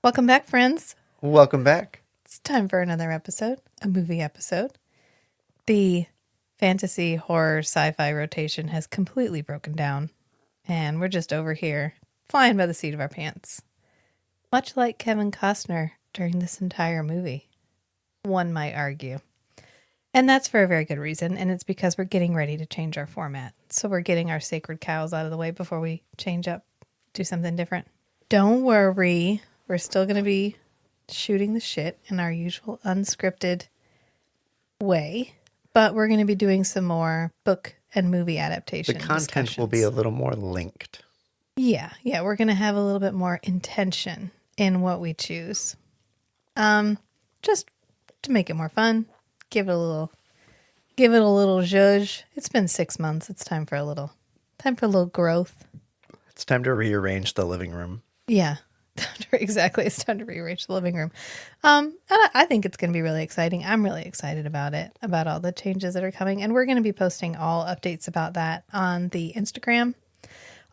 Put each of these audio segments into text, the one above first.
Welcome back, friends. Welcome back. It's time for another episode, a movie episode. The fantasy, horror, sci-fi rotation has completely broken down, and we're just over here flying by the seat of our pants. Much like Kevin Costner during this entire movie, one might argue. And that's for a very good reason, and it's because we're getting ready to change our format. So we're getting our sacred cows out of the way before we change up, do something different. Don't worry, we're still going to be shooting the shit in our usual unscripted way, but we're going to be doing some more book and movie adaptation. The content will be a little more linked. Yeah, we're going to have a little bit more intention in what we choose. Just to make it more fun, give it a little zhuzh. It's been 6 months. It's time for a little growth. It's time to rearrange the living room. Yeah. Exactly. It's time to rearrange the living room. And I think it's going to be really exciting. I'm really excited about it, about all the changes that are coming. And we're going to be posting all updates about that on the Instagram.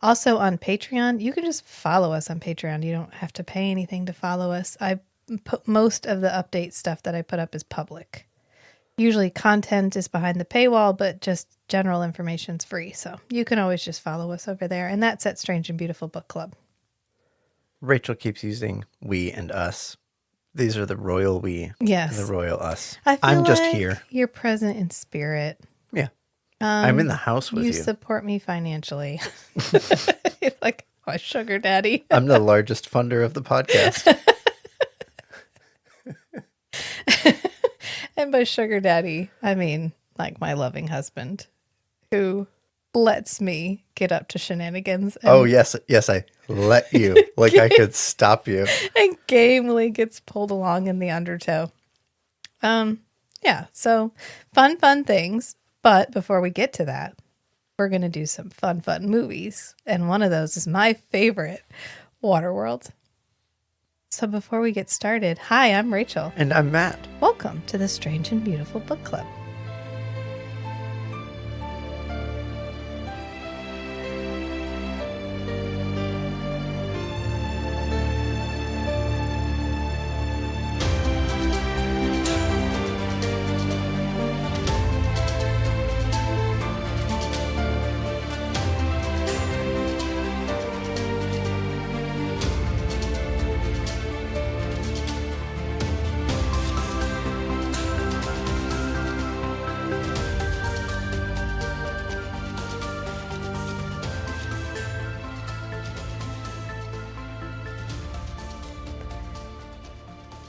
Also on Patreon. You can just follow us on Patreon. You don't have to pay anything to follow us. I put most of the update stuff that I put up is public. Usually content is behind the paywall, but just general information is free. So you can always just follow us over there. And that's at Strange and Beautiful Book Club. Rachel keeps using we and us. These are the royal we yes. and the royal us. I'm just here. You're present in spirit. Yeah. I'm in the house with you. You support me financially. You're like my sugar daddy. I'm the largest funder of the podcast. And by sugar daddy, I mean like my loving husband who lets me get up to shenanigans. And yes, I let you. Like I could stop you. And gamely gets pulled along in the undertow. Yeah, so fun things. But before we get to that, we're going to do some fun movies. And one of those is my favorite, Waterworld. So before we get started, hi, I'm Rachel. And I'm Matt. Welcome to the Strange and Beautiful Book Club.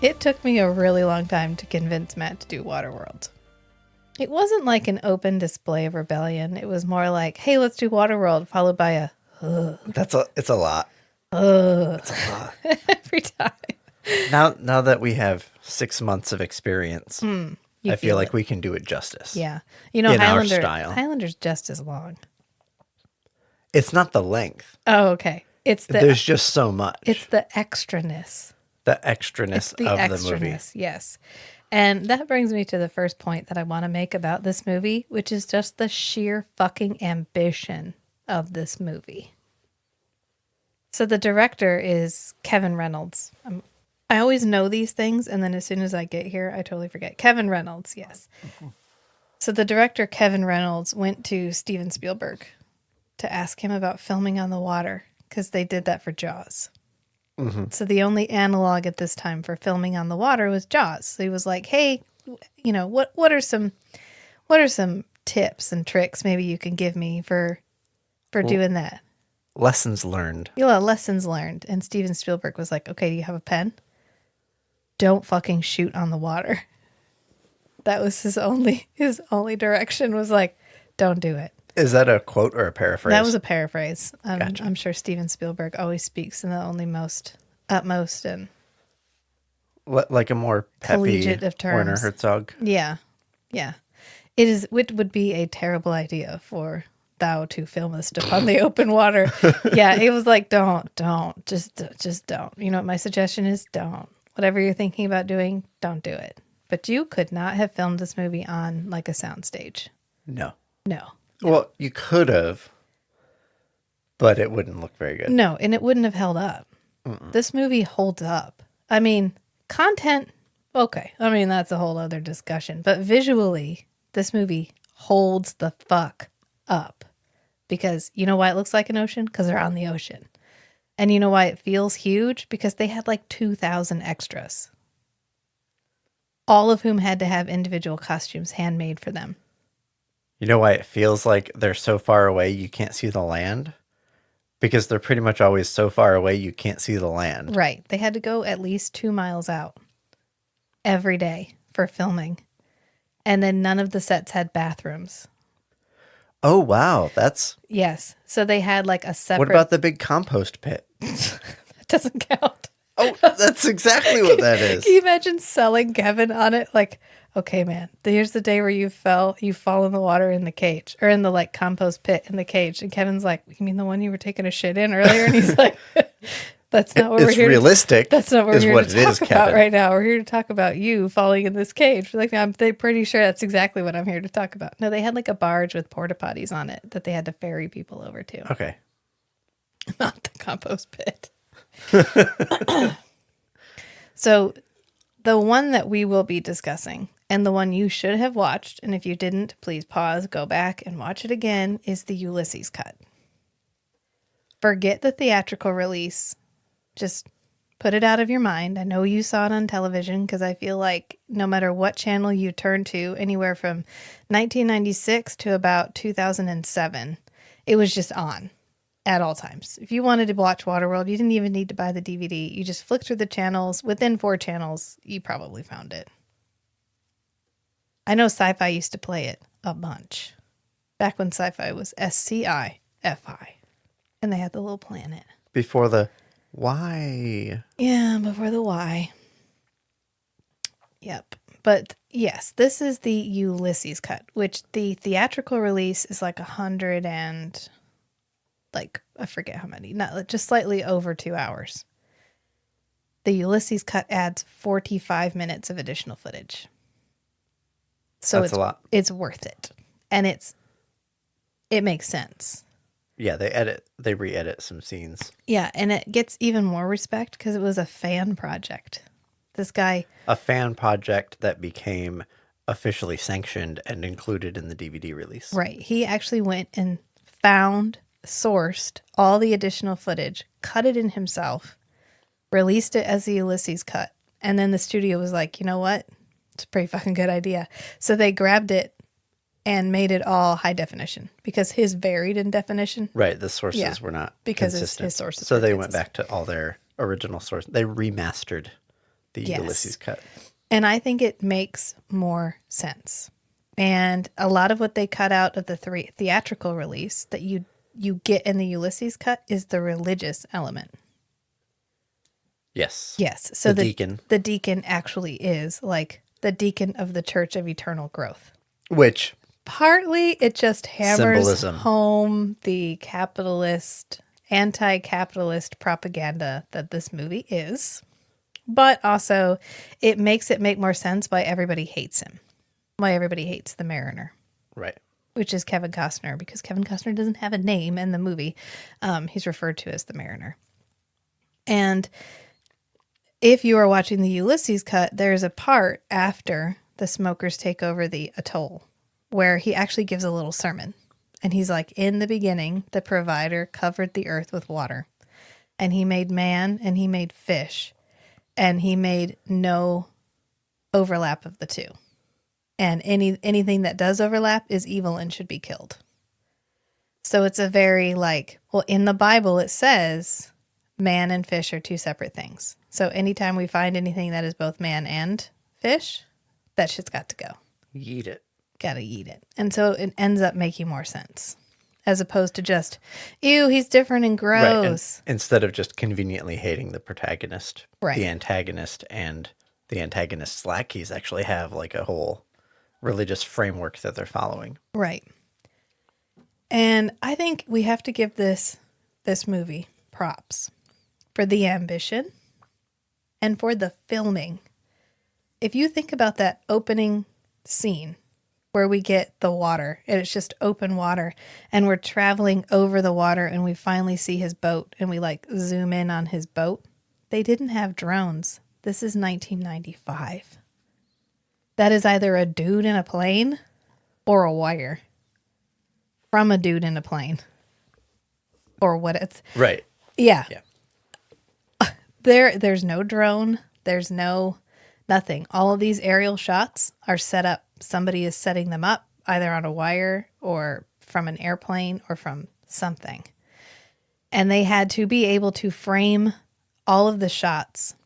It took me a really long time to convince Matt to do Waterworld. It wasn't like an open display of rebellion. It was more like, hey, let's do Waterworld, followed by a, It's a lot. It's a lot. Every time. Now that we have 6 months of experience, I feel like we can do it justice. Yeah. You know, in our style. Highlander's just as long. It's not the length. Oh, okay. There's just so much. It's the extraness. The extraness of the movie. Yes. And that brings me to the first point that I want to make about this movie, which is just the sheer fucking ambition of this movie. So the director is Kevin Reynolds. I always know these things, and then as soon as I get here, I totally forget. Kevin Reynolds, yes. So the director, Kevin Reynolds, went to Steven Spielberg to ask him about filming on the water, because they did that for Jaws. Mm-hmm. So the only analog at this time for filming on the water was Jaws. So he was like, "Hey, you know, what are some tips and tricks maybe you can give me for doing that?" Lessons learned. Yeah, lessons learned. And Steven Spielberg was like, "Okay, do you have a pen? Don't fucking shoot on the water." That was his only direction was like, "Don't do it." Is that a quote or a paraphrase? That was a paraphrase. Gotcha. I'm sure Steven Spielberg always speaks in the only utmost and like a more peppy collegiate of terms. Werner Herzog. Yeah. It would be a terrible idea for thou to film this upon the open water. Yeah, it was like, don't, just don't. You know what my suggestion is? Don't. Whatever you're thinking about doing, don't do it. But you could not have filmed this movie on like a soundstage. No. No. Well, you could have, but it wouldn't look very good. No, and it wouldn't have held up. Mm-mm. This movie holds up. I mean, content, okay. I mean, that's a whole other discussion. But visually, this movie holds the fuck up. Because you know why it looks like an ocean? Because they're on the ocean. And you know why it feels huge? Because they had like 2,000 extras, all of whom had to have individual costumes handmade for them. You know why it feels like they're so far away you can't see the land? Because they're pretty much always so far away you can't see the land. Right. They had to go at least 2 miles out every day for filming. And then none of the sets had bathrooms. Oh, wow. That's... Yes. So they had like a separate... What about the big compost pit? That doesn't count. Oh, that's exactly what that is. Can you imagine selling Kevin on it? Like, okay, man, here's the day where you fall in the water in the cage or in the like compost pit in the cage. And Kevin's like, you mean the one you were taking a shit in earlier? And he's like, that's not what we're It's here realistic. That's not what we're is here what to it talk is, about Kevin. right now. We're here to talk about you falling in this cage. Like, I'm pretty sure that's exactly what I'm here to talk about. No, they had like a barge with porta potties on it that they had to ferry people over to. Okay. Not the compost pit. So the one that we will be discussing and the one you should have watched, and if you didn't, please pause, go back and watch it again, is the Ulysses cut. Forget the theatrical release. Just put it out of your mind. I know you saw it on television because I feel like no matter what channel you turn to, anywhere from 1996 to about 2007, it was just on at all times. If you wanted to watch Waterworld, you didn't even need to buy the DVD. You just flicked through the channels. Within 4 channels, you probably found it. I know Sci-Fi used to play it a bunch. Back when Sci-Fi was SCIFI. And they had the little planet. Before the why. Yeah, before the Y. Yep. But yes, this is the Ulysses cut, which the theatrical release is like 100 and... like, I forget how many, not just slightly over 2 hours. The Ulysses cut adds 45 minutes of additional footage. So That's a lot. It's worth it. And it makes sense. Yeah, they re-edit some scenes. Yeah, and it gets even more respect because it was a fan project. This guy... A fan project that became officially sanctioned and included in the DVD release. Right. He actually went and sourced all the additional footage, cut it in himself, released it as the Ulysses cut. And then the studio was like, you know what? It's a pretty fucking good idea. So they grabbed it and made it all high definition because his varied in definition. Right. The sources were not because consistent. his sources. So they went back to all their original sources. They remastered the Yes. Ulysses cut. And I think it makes more sense. And a lot of what they cut out of the theatrical release that you get in the Ulysses cut is the religious element. Yes. Yes. So the deacon. The deacon actually is like the deacon of the Church of Eternal Growth. Which... partly it just hammers symbolism. home the anti-capitalist propaganda that this movie is. But also it makes it make more sense why everybody hates him. Why everybody hates the Mariner. Right. Which is Kevin Costner, because Kevin Costner doesn't have a name in the movie. He's referred to as the Mariner. And if you are watching the Ulysses cut, there's a part after the smokers take over the atoll where he actually gives a little sermon. And he's like, in the beginning, the provider covered the earth with water. And he made man and he made fish. And he made no overlap of the two. And anything that does overlap is evil and should be killed. So it's a very like, well, in the Bible it says man and fish are 2 separate things. So anytime we find anything that is both man and fish, that shit's got to go. Eat it. Gotta eat it. And so it ends up making more sense. As opposed to just, ew, he's different and gross. Right. And instead of just conveniently hating the protagonist, right. The antagonist and the antagonist's lackeys actually have like a whole religious framework that they're following. Right. And I think we have to give this movie props for the ambition and for the filming. If you think about that opening scene where we get the water and it's just open water and we're traveling over the water and we finally see his boat and we like zoom in on his boat. They didn't have drones. This is 1995. That is either a dude in a plane or a wire from a dude in a plane. Or what it's... Right. Yeah. Yeah. There's no drone. There's no nothing. All of these aerial shots are set up. Somebody is setting them up either on a wire or from an airplane or from something. And they had to be able to frame all of the shots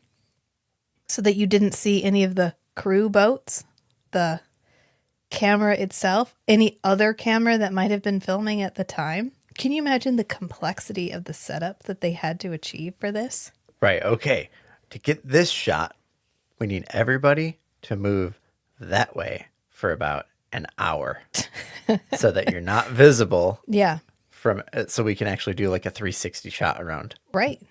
so that you didn't see any of the crew boats, the camera itself, any other camera that might have been filming at the time. Can you imagine the complexity of the setup that they had to achieve for this? Right. Okay. To get this shot, we need everybody to move that way for about an hour so that you're not visible Yeah, from so we can actually do like a 360 shot around. right.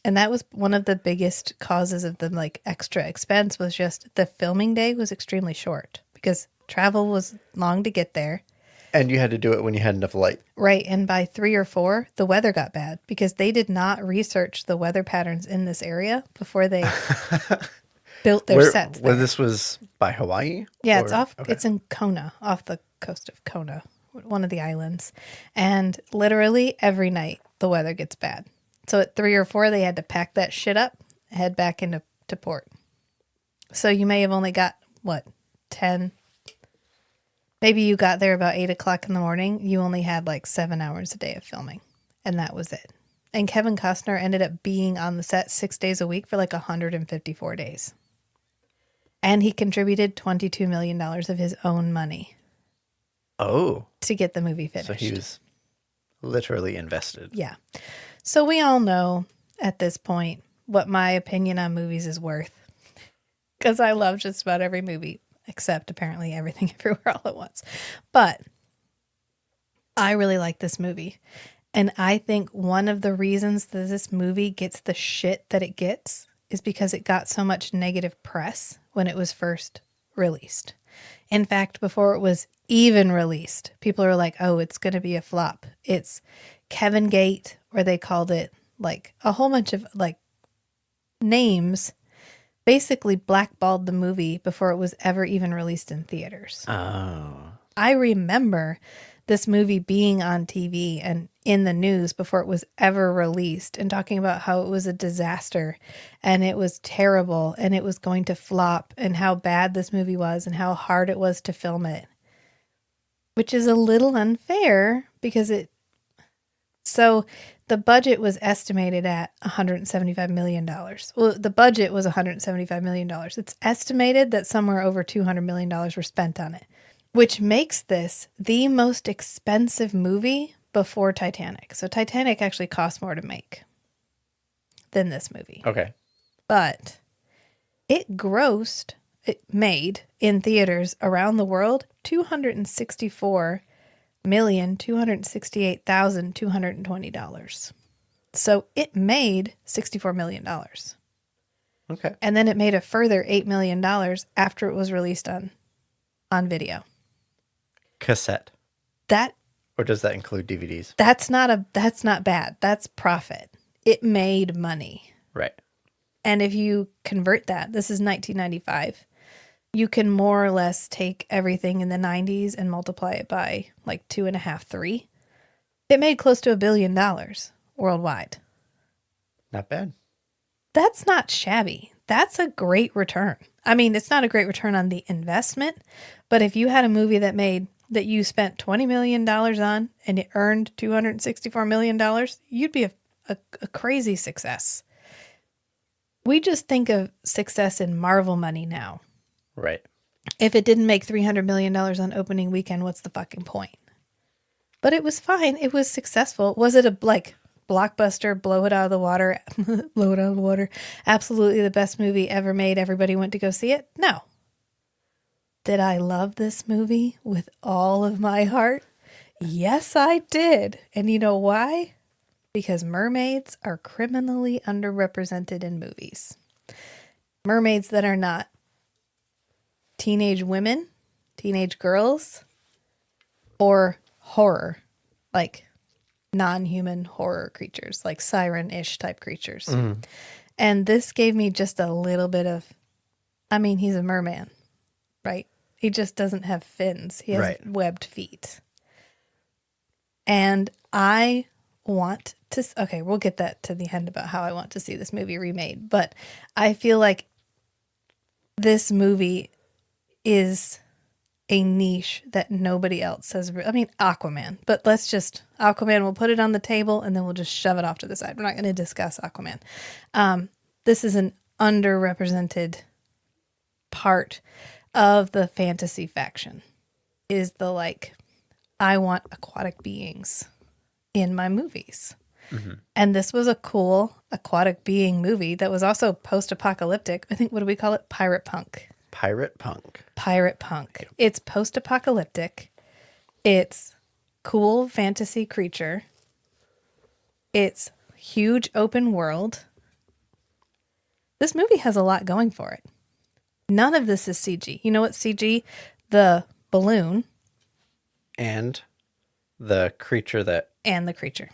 And that was one of the biggest causes of the like extra expense was just the filming day was extremely short because travel was long to get there. And you had to do it when you had enough light. Right. And by 3 or 4, the weather got bad because they did not research the weather patterns in this area before they built their sets there. Well, this was by Hawaii? Yeah, it's off. Okay. It's in Kona, off the coast of Kona, one of the islands. And literally every night the weather gets bad. So at 3 or 4, they had to pack that shit up, head back into port. So you may have only got, 10? Maybe you got there about 8 o'clock in the morning. You only had like 7 hours a day of filming. And that was it. And Kevin Costner ended up being on the set 6 days a week for like 154 days. And he contributed $22 million of his own money. Oh. To get the movie finished. So he was literally invested. Yeah. So we all know at this point what my opinion on movies is worth. Because I love just about every movie, except apparently Everything Everywhere All at Once. But I really like this movie. And I think one of the reasons that this movie gets the shit that it gets is because it got so much negative press when it was first released. In fact, before it was even released, people are like, oh, it's going to be a flop. It's Kevin Gate, or they called it like a whole bunch of like names, basically blackballed the movie before it was ever even released in theaters. Oh. I remember this movie being on TV and in the news before it was ever released and talking about how it was a disaster and it was terrible and it was going to flop and how bad this movie was and how hard it was to film it, which is a little unfair because so the budget was estimated at $175 million. Well, the budget was $175 million. It's estimated that somewhere over $200 million were spent on it, which makes this the most expensive movie before Titanic. So Titanic actually cost more to make than this movie. Okay. But it made in theaters around the world $264,268,220. So it made $64 million. Okay. And then it made a further $8 million after it was released on video. Cassette. Or does that include DVDs? That's not bad. That's profit. It made money. Right. And if you convert that, this is 1995, you can more or less take everything in the 90s and multiply it by like 2.5, 3. It made close to $1 billion worldwide. Not bad. That's not shabby. That's a great return. I mean, it's not a great return on the investment, but if you had a movie that you spent $20 million on and it earned $264 million, you'd be a crazy success. We just think of success in Marvel money now. Right. If it didn't make $300 million on opening weekend, what's the fucking point? But it was fine. It was successful. Was it a blockbuster, blow it out of the water, blow it out of the water, absolutely the best movie ever made, everybody went to go see it? No. Did I love this movie with all of my heart? Yes, I did. And you know why? Because mermaids are criminally underrepresented in movies. Mermaids that are not teenage women, teenage girls, or horror, like non-human horror creatures, like siren-ish type creatures. Mm. And this gave me just a little bit of, I mean, he's a merman, right? He just doesn't have fins. He has Right. webbed feet. And I want to, okay, we'll get that to the end about how I want to see this movie remade. But I feel like this movie is a niche that nobody else has. I mean, Aquaman, but Aquaman, we'll put it on the table and then we'll just shove it off to the side. We're not going to discuss Aquaman. This is an underrepresented part of the fantasy faction, is the like, I want aquatic beings in my movies. Mm-hmm. And this was a cool aquatic being movie that was also post-apocalyptic. I think, what do we call it? Pirate punk. Pirate punk. Pirate punk. It's post-apocalyptic. It's cool fantasy creature. It's huge open world. This movie has a lot going for it. None of this is CG. You know what CG? The balloon. And the creature that, And the creature.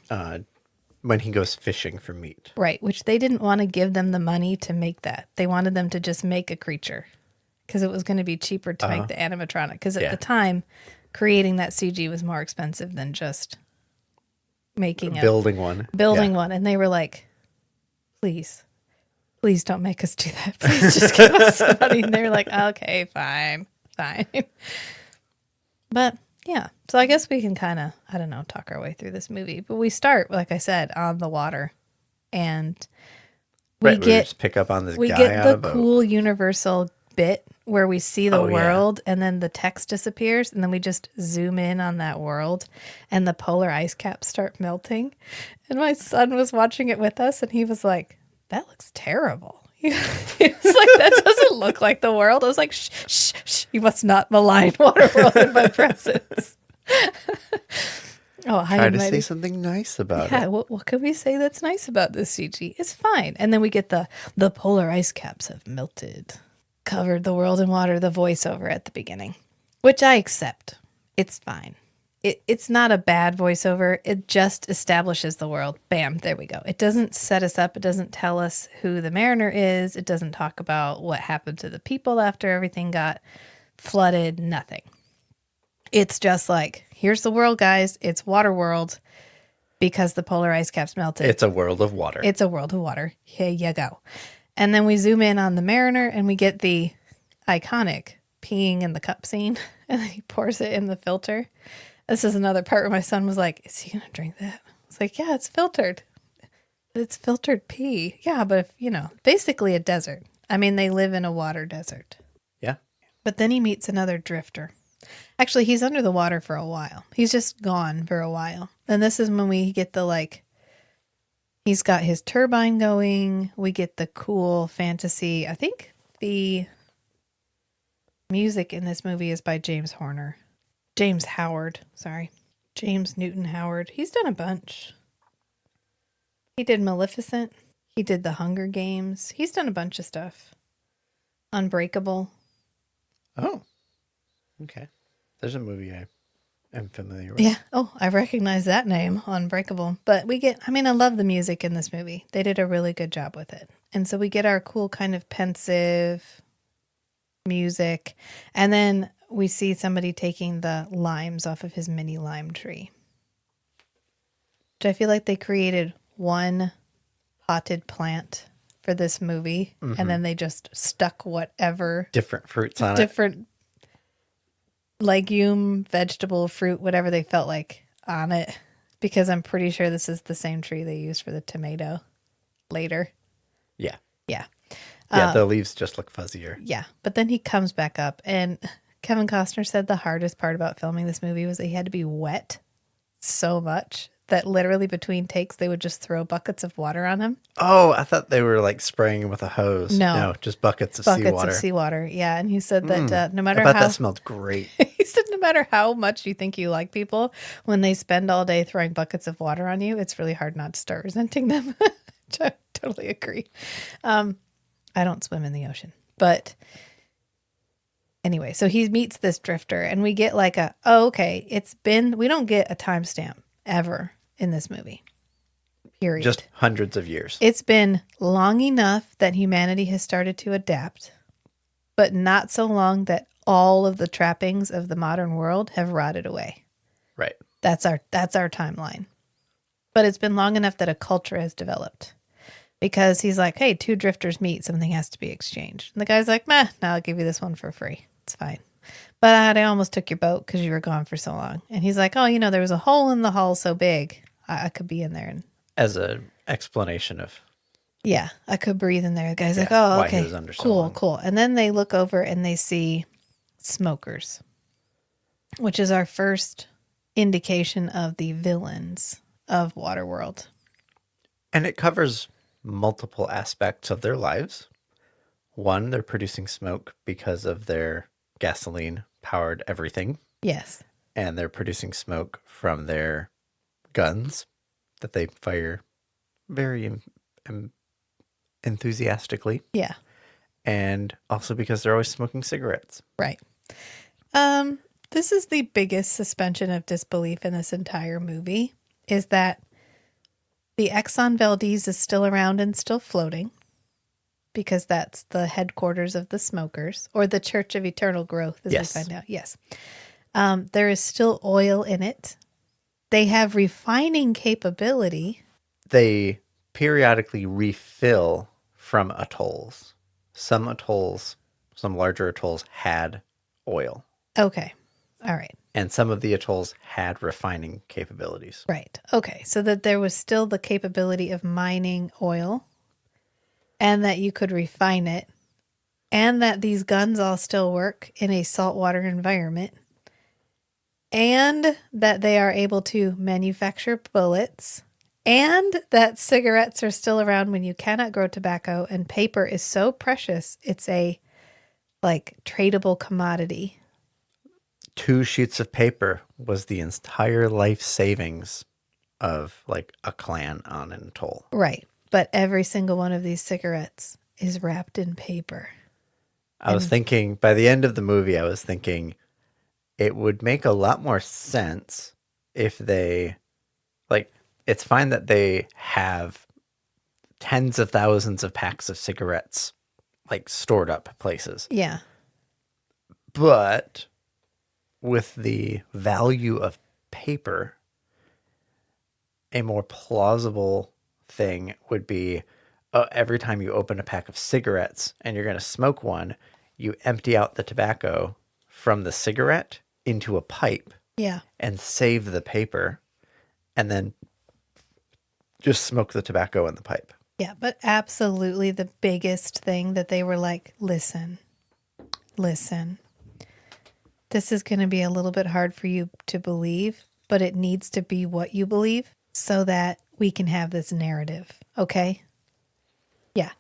when he goes fishing for meat. Right, which they didn't want to give them the money to make that. They wanted them to just make a creature because it was going to be cheaper to make the animatronic. Because at the time, creating that CG was more expensive than just building one. one. And they were like, please don't make us do that. Please just give us some money. And they were like, okay, fine. But yeah, so I guess we can kind of, I don't know, talk our way through this movie. But we start, like I said, on the water. And we just pick up on this we guy get out of the a boat. cool Universal bit where we see the Oh, yeah. world and then the text disappears and then we just zoom in on that world and the polar ice caps start melting. And my son was watching it with us and he was like, that looks terrible. He was like, that doesn't look like the world. I was like, shh, shh, shh. You must not malign Waterworld in my presence. Try to say something nice about Yeah, it. what can we say that's nice about this CG? It's fine. And then we get the polar ice caps have melted, covered the world in water, the voiceover at the beginning, which I accept. It's fine. It's not a bad voiceover. It just establishes the world. Bam, there we go. It doesn't set us up. It doesn't tell us who the mariner is. It doesn't talk about what happened to the people after everything got flooded. Nothing. It's just like, here's the world, guys. It's Waterworld because the polar ice caps melted. It's a world of water. It's a world of water. Here you go. And then we zoom in on the mariner and we get the iconic peeing in the cup scene. And then he pours it in the filter. This is another part where my son was like, is he going to drink that? I was like, yeah, it's filtered. It's filtered pee. Yeah, but if, basically a desert. I mean, they live in a water desert. Yeah. But then he meets another drifter. Actually, he's under the water for a while. He's just gone for a while. And this is when we get the, he's got his turbine going. We get the cool fantasy. I think the music in this movie is by James Howard. James Newton Howard. He's done a bunch. He did Maleficent. He did The Hunger Games. He's done a bunch of stuff. Unbreakable. Oh. Okay. There's a movie I am familiar with. Yeah. Oh, I recognize that name, Unbreakable. But I love the music in this movie. They did a really good job with it. And so we get our cool kind of pensive music. And then we see somebody taking the limes off of his mini lime tree. Which I feel like they created one potted plant for this movie. Mm-hmm. And then they just stuck whatever different fruits on it. Different legume, vegetable, fruit, whatever they felt like on it. Because I'm pretty sure this is the same tree they used for the tomato later. Yeah. Yeah. Yeah, the leaves just look fuzzier. Yeah. But then he comes back up and Kevin Costner said the hardest part about filming this movie was that he had to be wet so much that literally between takes they would just throw buckets of water on him. Oh, I thought they were spraying him with a hose. No, just buckets of seawater. Buckets of seawater, yeah. And he said that no matter I bet how... that smelled great. He said no matter how much you think you like people, when they spend all day throwing buckets of water on you, it's really hard not to start resenting them. I totally agree. I don't swim in the ocean. But anyway, so he meets this drifter and we get we don't get a timestamp ever in this movie. period. Just hundreds of years. It's been long enough that humanity has started to adapt, but not so long that all of the trappings of the modern world have rotted away. Right. That's our timeline. But it's been long enough that a culture has developed. Because he's like, hey, two drifters meet, something has to be exchanged. And the guy's like, meh, now I'll give you this one for free. It's fine. But I almost took your boat because you were gone for so long. And he's like, oh, there was a hole in the hull so big, I could be in there. And As an explanation of yeah, I could breathe in there. The guy's like, Yeah, oh, why he okay, was under so cool, long. cool. And then they look over and they see smokers, which is our first indication of the villains of Waterworld. And it covers multiple aspects of their lives. One, they're producing smoke because of their gasoline powered everything. Yes. And they're producing smoke from their guns that they fire very enthusiastically. Yeah. And also because they're always smoking cigarettes. Right. This is the biggest suspension of disbelief in this entire movie, is that the Exxon Valdez is still around and still floating, because that's the headquarters of the smokers, or the Church of Eternal Growth, as Yes. we find out. Yes. There is still oil in it. They have refining capability. They periodically refill from atolls. Some atolls, some larger atolls, had oil. Okay. All right. And some of the atolls had refining capabilities. Right. Okay. So that there was still the capability of mining oil, and that you could refine it, and that these guns all still work in a saltwater environment, and that they are able to manufacture bullets, and that cigarettes are still around when you cannot grow tobacco, and paper is so precious it's a tradable commodity. 2 sheets of paper was the entire life savings of a clan on an atoll. Right. But every single one of these cigarettes is wrapped in paper. I was thinking, by the end of the movie, I was thinking it would make a lot more sense if they, it's fine that they have tens of thousands of packs of cigarettes, stored up places. Yeah. But with the value of paper, a more plausible thing would be every time you open a pack of cigarettes and you're going to smoke one, you empty out the tobacco from the cigarette into a pipe. Yeah. And save the paper, and then just smoke the tobacco in the pipe. Yeah, but absolutely the biggest thing that they were like, listen, this is going to be a little bit hard for you to believe, but it needs to be what you believe so that we can have this narrative. Okay? Yeah.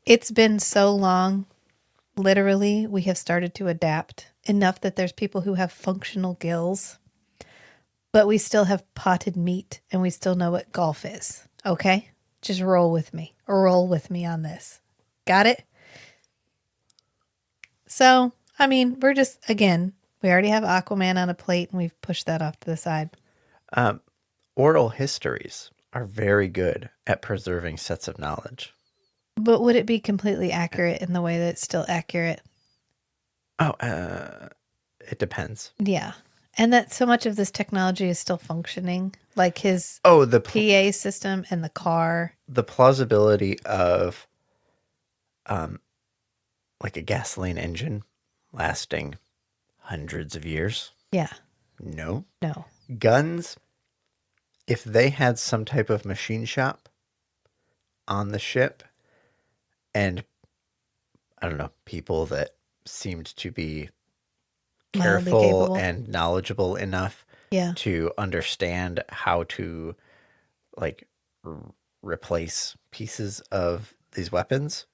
It's been so long. Literally, we have started to adapt enough that there's people who have functional gills, but we still have potted meat and we still know what golf is. Okay? Just roll with me. Roll with me on this. Got it? So, we're just, again, we already have Aquaman on a plate and we've pushed that off to the side. Oral histories are very good at preserving sets of knowledge. But would it be completely accurate in the way that it's still accurate? Oh, it depends. Yeah. And that so much of this technology is still functioning, like his the PA system and the car. The plausibility of a gasoline engine lasting hundreds of years. Yeah. No. No. Guns, if they had some type of machine shop on the ship, and I don't know, people that seemed to be Mildly careful capable. and knowledgeable enough to understand how to replace pieces of these weapons,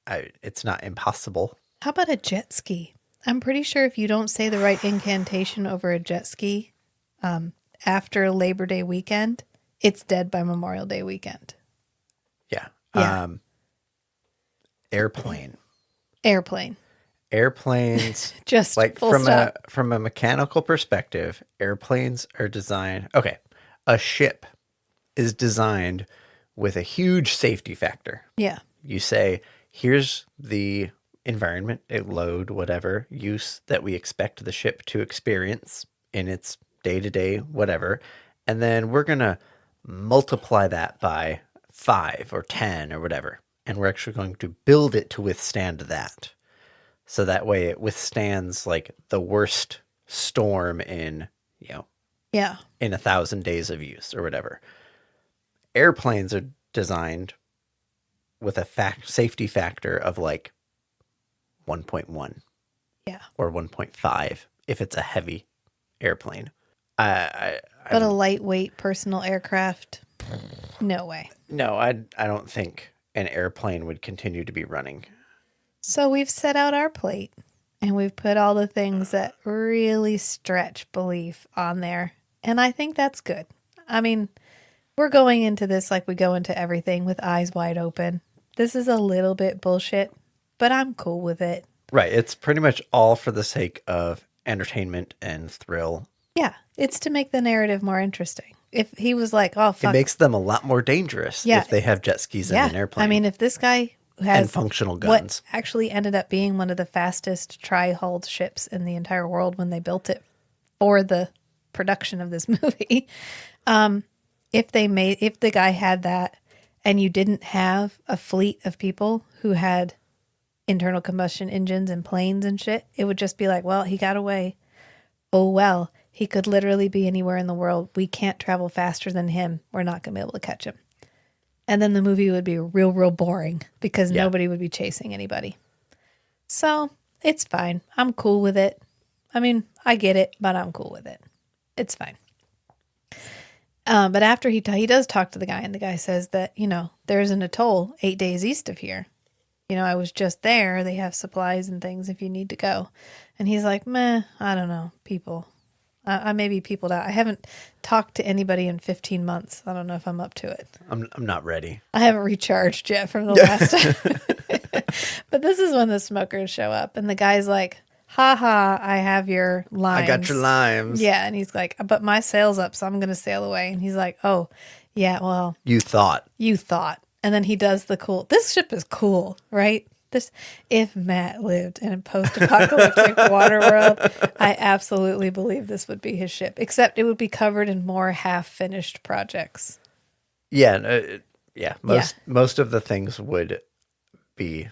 it's not impossible. How about a jet ski? I'm pretty sure if you don't say the right incantation over a jet ski after Labor Day weekend, it's dead by Memorial Day weekend. Yeah. Yeah. Airplanes just full from stop. a mechanical perspective, airplanes are designed. Okay, a ship is designed with a huge safety factor. Yeah. You say, here's the environment, a load, whatever use that we expect the ship to experience in its day to day, whatever. And then we're going to multiply that by 5 or 10 or whatever. And we're actually going to build it to withstand that. So that way it withstands like the worst storm in, Yeah. in 1,000 days of use or whatever. Airplanes are designed with a safety factor of like 1.1 Yeah. or 1.5 if it's a heavy airplane. I But a lightweight personal aircraft, no way. No, I don't think an airplane would continue to be running. So we've set out our plate and we've put all the things that really stretch belief on there. And I think that's good. I mean, we're going into this like we go into everything with eyes wide open. This is a little bit bullshit, but I'm cool with it. Right. It's pretty much all for the sake of entertainment and thrill. Yeah, it's to make the narrative more interesting. If he was like, oh, fuck. It makes them a lot more dangerous if they have jet skis in an airplane. I mean, if this guy has and functional guns. What actually ended up being one of the fastest tri-hulled ships in the entire world when they built it for the production of this movie. If the guy had that and you didn't have a fleet of people who had internal combustion engines and planes and shit, it would just be like, well, he got away. Oh, well, he could literally be anywhere in the world. We can't travel faster than him. We're not going to be able to catch him. And then the movie would be real, real boring because nobody would be chasing anybody. So it's fine. I'm cool with it. I mean, I get it, but I'm cool with it. It's fine. But after he does talk to the guy, and the guy says that, there's an atoll 8 days east of here. I was just there. They have supplies and things if you need to go. And he's like, meh, I don't know, people. I may be peopled out. I haven't talked to anybody in 15 months. I don't know if I'm up to it. I'm not ready. I haven't recharged yet from the last time. But this is when the smokers show up. And the guy's like, ha ha, I have your limes. I got your limes. Yeah. And he's like, but my sail's up, so I'm going to sail away. And he's like, oh, yeah, well. You thought. And then he does this ship is cool, right? If Matt lived in a post-apocalyptic Waterworld, I absolutely believe this would be his ship. Except it would be covered in more half-finished projects. Yeah, Most of the things would be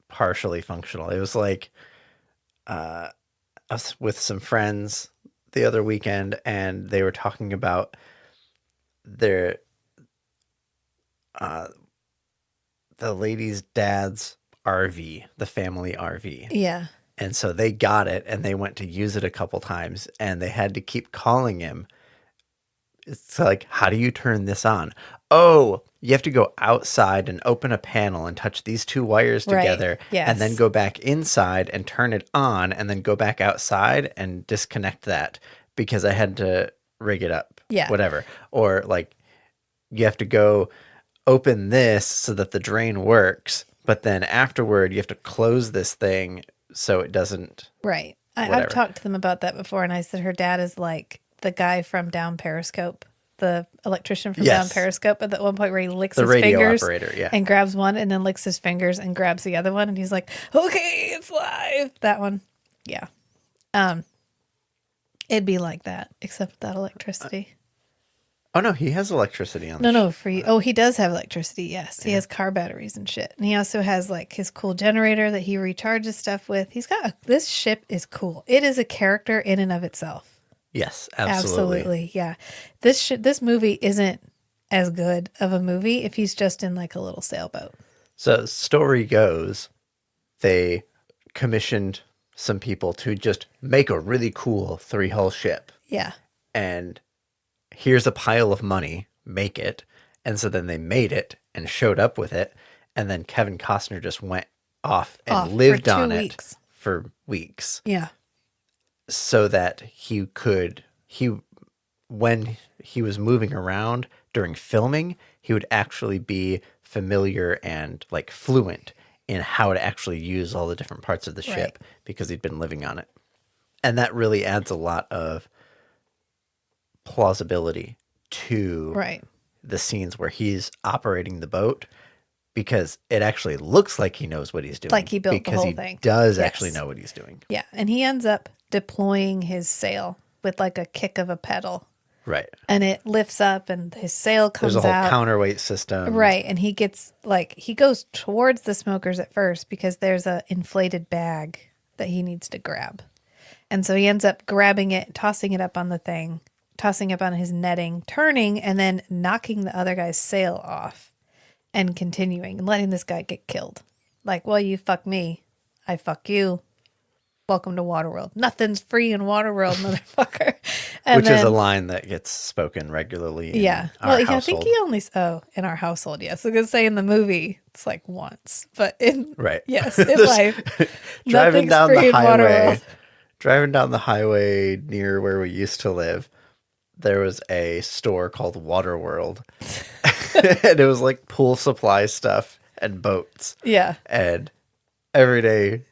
partially functional. It was like I was with some friends the other weekend, and they were talking about their the lady's dad's RV, the family RV. Yeah. And so they got it and they went to use it a couple times and they had to keep calling him. It's like, how do you turn this on? Oh, you have to go outside and open a panel and touch these two wires together and then go back inside and turn it on and then go back outside and disconnect that because I had to rig it up. Yeah. Whatever. Or like you have to go open this so that the drain works. But then afterward, you have to close this thing so it doesn't. Right. I've talked to them about that before, and I said her dad is like the guy from Down Periscope, the electrician from Down Periscope, at that one point where he licks his fingers and grabs one and then licks his fingers and grabs the other one, and he's like, okay, it's live. That one. Yeah. It'd be like that, except without electricity. Oh, no, he has electricity on No, for you. Oh, he does have electricity, yes. He has car batteries and shit. And he also has, like, his cool generator that he recharges stuff with. This ship is cool. It is a character in and of itself. Yes, absolutely. Yeah. This movie isn't as good of a movie if he's just in, like, a little sailboat. So, story goes, they commissioned some people to just make a really cool 3-hull ship. Yeah. And here's a pile of money, make it. And so then they made it and showed up with it. And then Kevin Costner just went off and lived on it for weeks. Yeah. So that when he was moving around during filming, he would actually be familiar and like fluent in how to actually use all the different parts of the ship because he'd been living on it. And that really adds a lot of plausibility to the scenes where he's operating the boat, because it actually looks like he knows what he's doing. Like he built the because whole he thing. does Yes. actually know what he's doing. Yeah. And he ends up deploying his sail with like a kick of a pedal. Right. And it lifts up and his sail comes There's a whole out. counterweight system. Right. And he gets like, he goes towards the smokers at first because there's a inflated bag that he needs to grab. And so he ends up grabbing it, tossing it up on the thing, tossing up on his netting, turning, and then knocking the other guy's sail off and continuing and letting this guy get killed. Like, well, you fuck me, I fuck you. Welcome to Waterworld. Nothing's free in Waterworld, motherfucker. And Which is then- a line that gets spoken regularly in yeah. our Well, yeah, I household. think he only, in our household, yes. I was going to say in the movie, it's like once. But in, Right. yes, in There's- life, driving nothing's down free the in highway, Waterworld. driving down the highway near where we used to live, there was a store called Waterworld. And it was like pool supply stuff and boats. Yeah. And every day,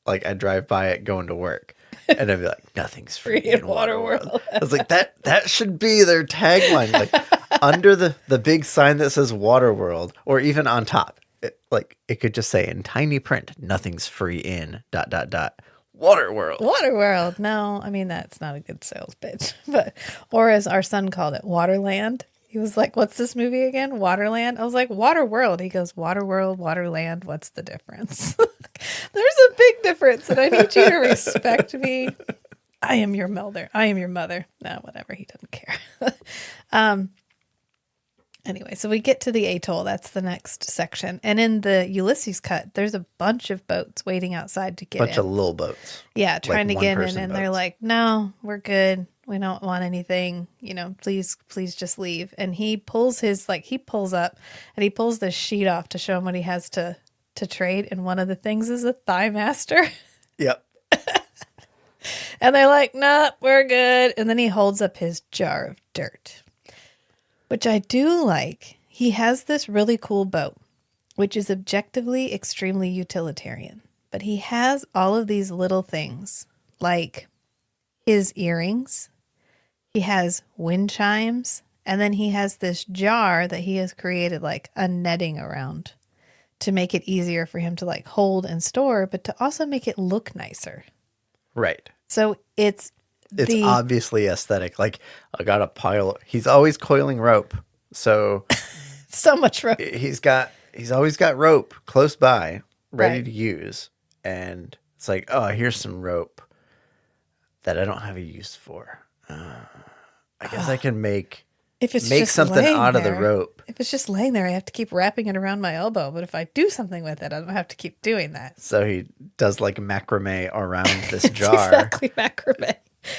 like, I'd drive by it going to work. And I'd be like, nothing's free in Waterworld. I was like, that should be their tagline. Like, under the big sign that says Waterworld, or even on top, it could just say in tiny print, nothing's free in ... Waterworld. Waterworld. No, I mean, that's not a good sales pitch. But, or as our son called it, Waterland. He was like, what's this movie again? Waterland? I was like, Waterworld. He goes, Waterworld, Waterland. What's the difference? There's a big difference, and I need you to respect me. I am your mother. I am your mother. No, whatever. He doesn't care. Anyway, so we get to the atoll. That's the next section. And in the Ulysses cut, there's a bunch of boats waiting outside to get in. Bunch of little boats. Yeah, trying to get in, one-person and they're boats. like, no, we're good. We don't want anything. Please just leave. And he pulls he pulls up and he pulls the sheet off to show him what he has to trade. And one of the things is a thigh master. Yep. And they're like, nah, we're good. And then he holds up his jar of dirt, which I do like. He has this really cool boat, which is objectively extremely utilitarian. But he has all of these little things, like his earrings. He has wind chimes. And then he has this jar that he has created like a netting around to make it easier for him to like hold and store, but to also make it look nicer. Right. So it's obviously aesthetic. Like, I got a pile. He's always coiling rope. So so much rope. he's always got rope close by, ready Right. to use. And it's like, oh, here's some rope that I don't have a use for. I guess I can make If it's make just something laying out of the there- rope. If it's just laying there, I have to keep wrapping it around my elbow. But if I do something with it, I don't have to keep doing that. So he does like macrame around this It's jar. exactly macrame.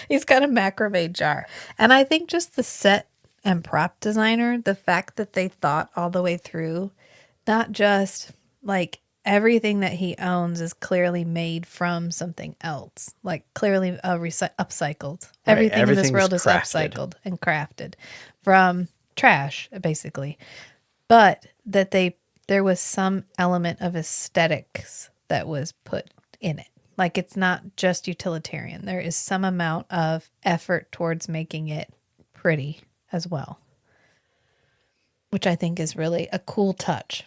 He's got a macrame jar. And I think just the set and prop designer, the fact that they thought all the way through, not just like everything that he owns is clearly made from something else, like clearly upcycled. Everything in this everything's world is crafted. upcycled and crafted from trash, basically. But that there was some element of aesthetics that was put in it. Like, it's not just utilitarian. There is some amount of effort towards making it pretty as well, which I think is really a cool touch.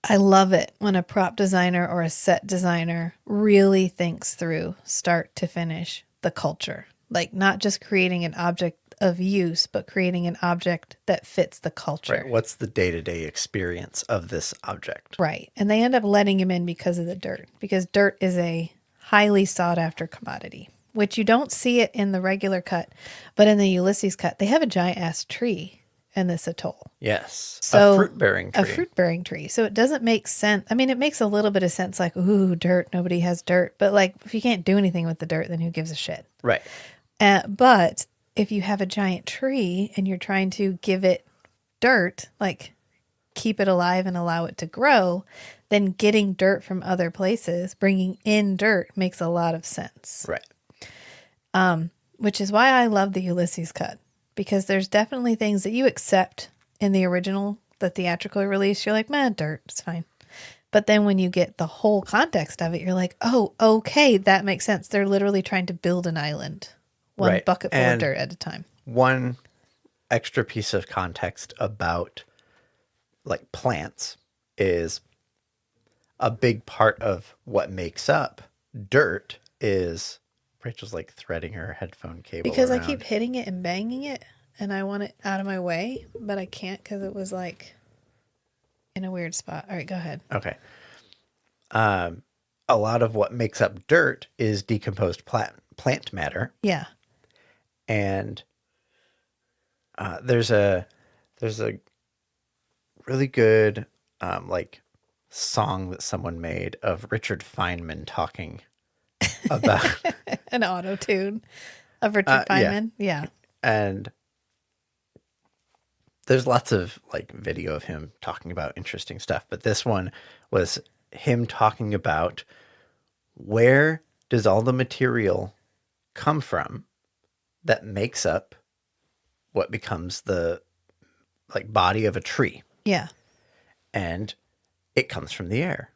I love it when a prop designer or a set designer really thinks through, start to finish, the culture. Like, not just creating an object of use, but creating an object that fits the culture. Right. What's the day-to-day experience of this object? Right. And they end up letting him in because of the dirt, because dirt is a highly sought after commodity, which you don't see it in the regular cut, but in the Ulysses cut, they have a giant ass tree in this atoll. Yes. So a fruit-bearing tree. A fruit-bearing tree. So it doesn't make sense. I mean, it makes a little bit of sense, like, ooh, dirt, nobody has dirt. But like, if you can't do anything with the dirt, then who gives a shit? Right. But if you have a giant tree and you're trying to give it dirt, like keep it alive and allow it to grow, then getting dirt from other places, bringing in dirt makes a lot of sense. Right. Which is why I love the Ulysses cut, because there's definitely things that you accept in the original, the theatrical release. You're like, man, dirt, it's fine. But then when you get the whole context of it, you're like, oh, okay, that makes sense. They're literally trying to build an island, one Right. bucketful of And dirt at a time. One extra piece of context about like plants is a big part of what makes up dirt is Rachel's like threading her headphone cable Because I keep around. hitting it and banging it, and I want it out of my way, but I can't because it was like in a weird spot. All right, go ahead. Okay. A lot of what makes up dirt is decomposed plant matter, Yeah. and there's a really good like song that someone made of Richard Feynman talking about An auto tune of Richard yeah, Feynman. Yeah. and there's lots of like video of him talking about interesting stuff, but this one was him talking about where does all the material come from that makes up what becomes the like body of a tree, Yeah. and it comes from the air.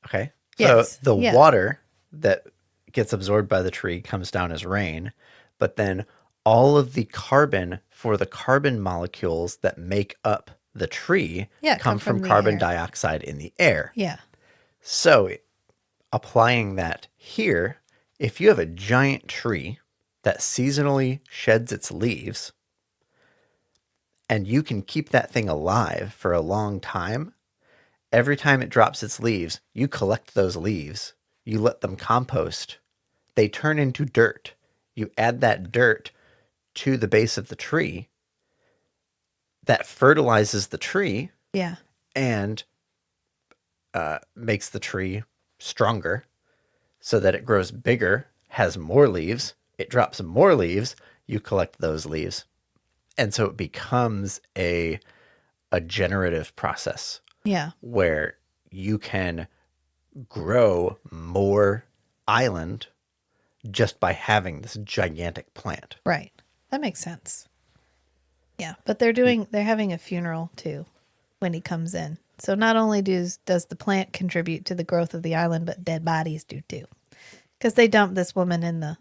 Okay. So Yes. the Yeah. water that gets absorbed by the tree comes down as rain, but then all of the carbon for the carbon molecules that make up the tree Yeah. come Come from from the carbon air. dioxide in the air. Yeah. So applying that here, if you have a giant tree that seasonally sheds its leaves and you can keep that thing alive for a long time, every time it drops its leaves, you collect those leaves, you let them compost, they turn into dirt. You add that dirt to the base of the tree, that fertilizes the tree Yeah. and makes the tree stronger so that it grows bigger, has more leaves, it drops more leaves, you collect those leaves. And so it becomes a generative process Yeah. where you can grow more island just by having this gigantic plant. Right. That makes sense. Yeah. But they're having a funeral too when he comes in. So not only does the plant contribute to the growth of the island, but dead bodies do too. Because they dump this woman in the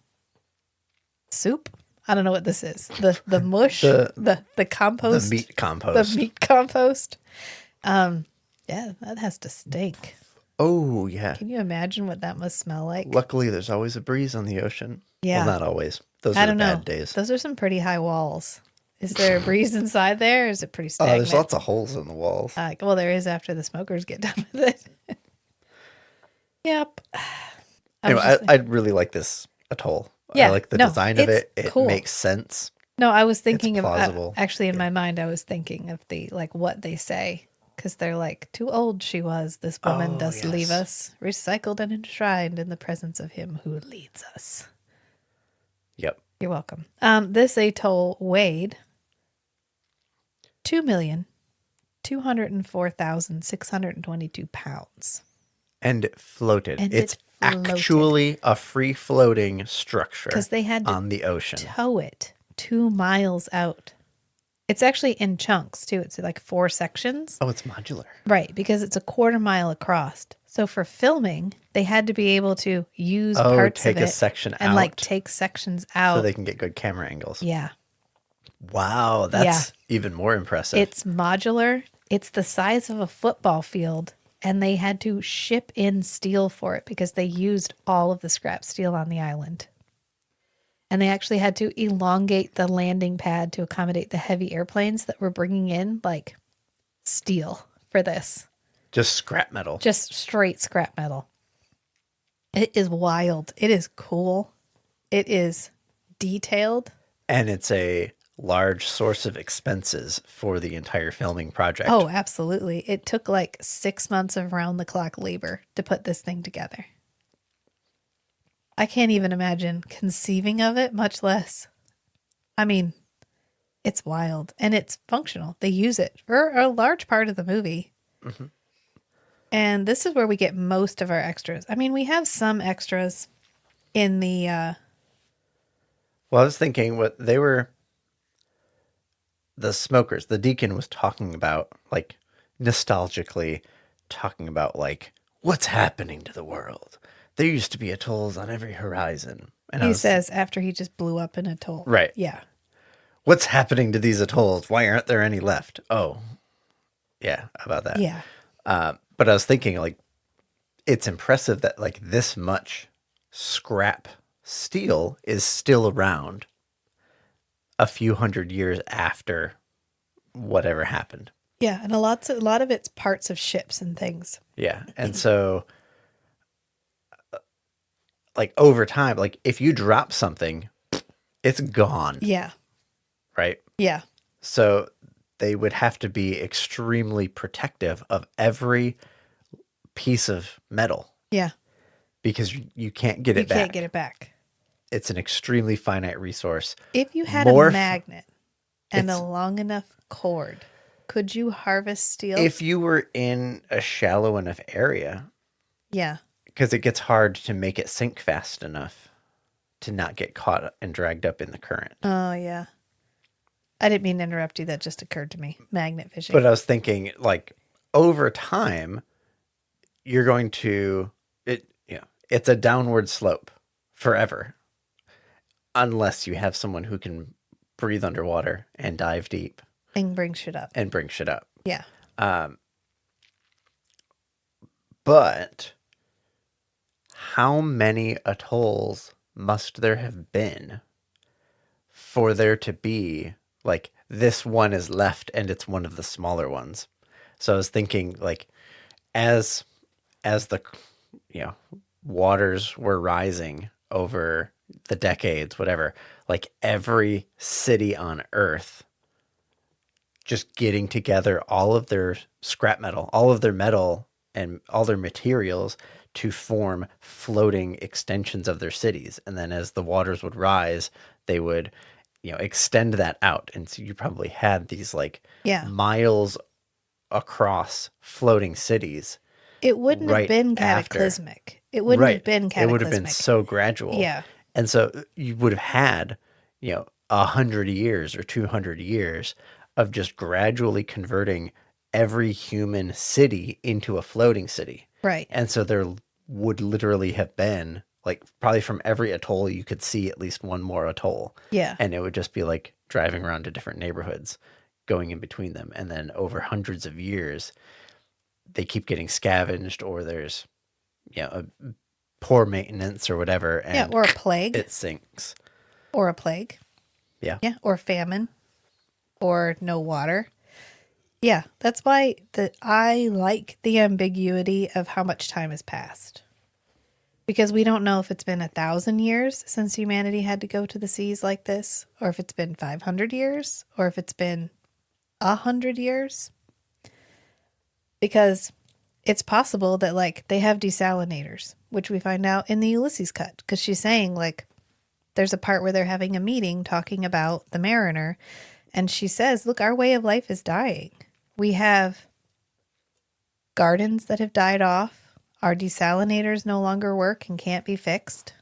soup. I don't know what this is. The mush, The the compost, meat the compost. meat compost. Yeah, that has to stink. Oh yeah. Can you imagine what that must smell like? Luckily there's always a breeze on the ocean. Well, Yeah, not always. Those I are the don't know. bad days. Those are some pretty high walls. Is there a breeze inside there? Or is it pretty There's stagnant? lots of holes in the walls. Well, there is after the smokers get done with it. Yep. I was Anyway, just I really like this atoll. I yeah. like the No, design of it's it. It cool. makes sense. No, I was It's thinking of plausible. actually in my mind. I was thinking of the like what they say because they're like too old. She was this woman Oh, does leave yes. us recycled and enshrined in the presence of him who leads us. Yep. You're welcome. This atoll weighed 2,204,622 pounds, And it floated. and It's it floated actually a free floating structure because they had to on the ocean. tow it 2 miles out. It's actually in chunks too. It's like 4 sections. Oh, it's modular. Right, because it's a quarter mile across. So for filming, they had to be able to use parts Take of a it section and like out take sections so out. they can get good camera angles. Yeah. Wow, that's even more impressive. It's modular. It's the size of a football field, and they had to ship in steel for it because they used all of the scrap steel on the island. And they actually had to elongate the landing pad to accommodate the heavy airplanes that were bringing in like steel for this. Just scrap metal. Just straight scrap metal. It is wild. It is cool. It is detailed. And it's a large source of expenses for the entire filming project. Oh, absolutely. It took like 6 months of round the clock labor to put this thing together. I can't even imagine conceiving of it, much less. I mean, it's wild and it's functional. They use it for a large part of the movie. Mm-hmm. And this is where we get most of our extras. I mean, we have some extras in the Well, I was thinking what they were, the smokers, the deacon was talking about, like nostalgically talking about, like, what's happening to the world. There used to be atolls on every horizon. And he says after he just blew up in a atoll. right. Yeah. What's happening to these atolls? Why aren't there any left? Oh, yeah, about that. Yeah. But I was thinking, like, it's impressive that like this much scrap steel is still around a few hundred years after whatever happened. Yeah, and a lot of it's parts of ships and things. Yeah, and so like over time, like if you drop something, it's gone, Yeah. right? Yeah. So they would have to be extremely protective of every piece of metal Yeah. because you can't get You it back. can't get it back. It's an extremely finite resource. If you had More a f- magnet and a it's long enough cord, could you harvest steel? if you were in a shallow enough area, Yeah. because it gets hard to make it sink fast enough to not get caught and dragged up in the current. Oh, yeah. I didn't mean to interrupt you. That just occurred to me. Magnet fishing. But I was thinking, like, over time, you're going to it. You know, it's a downward slope forever, unless you have someone who can breathe underwater and dive deep And bring shit up. and bring shit up. Yeah. But how many atolls must there have been for there to be like this one is left and it's one of the smaller ones? So I was thinking like as the waters were rising over the decades, whatever, like every city on Earth just getting together all of their scrap metal, all of their metal and all their materials to form floating extensions of their cities. And then as the waters would rise, they would, extend that out. And so you probably had these like Yeah. miles across floating cities. It wouldn't have Right been after. cataclysmic. It wouldn't have Right. been It would have been cataclysmic. so gradual. Yeah. And so you would have had, 100 years or 200 years of just gradually converting every human city into a floating city. Right. And so there would literally have been like probably from every atoll you could see at least one more atoll. Yeah. And it would just be like driving around to different neighborhoods, going in between them. And then over hundreds of years, they keep getting scavenged or there's, a poor maintenance or whatever. And Yeah. Or a plague. it sinks. Or a plague. Yeah. Yeah. Or famine. Or no water. Yeah. That's why I like the ambiguity of how much time has passed. Because we don't know if it's been 1,000 years since humanity had to go to the seas like this, or if it's been 500 years, or if it's been 100 years. Because it's possible that like they have desalinators, which we find out in the Ulysses cut. Because she's saying like there's a part where they're having a meeting talking about the Mariner. And she says, look, our way of life is dying. We have gardens that have died off. Our desalinators no longer work and can't be fixed.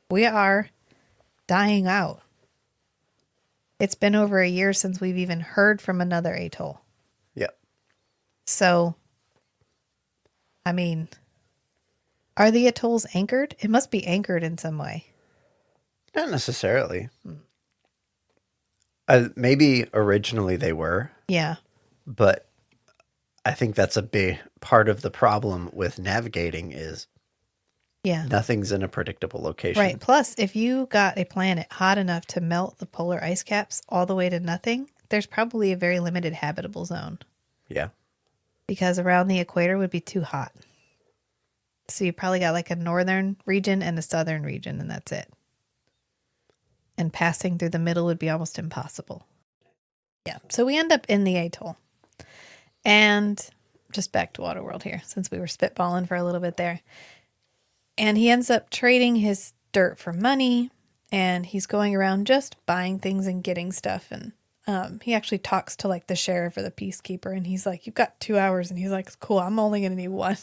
We are dying out. It's been over a year since we've even heard from another atoll. Yep. So, I mean, are the atolls anchored? It must be anchored in some way. Not necessarily. Maybe originally they were, Yeah. but I think that's a big part of the problem with navigating is Yeah. nothing's in a predictable location. Right. Plus, if you got a planet hot enough to melt the polar ice caps all the way to nothing, there's probably a very limited habitable zone. Yeah. Because around the equator would be too hot. So you probably got like a northern region and a southern region, and that's it. And passing through the middle would be almost impossible. Yeah. So we end up in the atoll. And just back to Waterworld here, since we were spitballing for a little bit there. And he ends up trading his dirt for money, and he's going around just buying things and getting stuff. And he actually talks to like the sheriff or the peacekeeper, and he's like, you've got 2 hours. And he's like, cool, I'm only going to need one.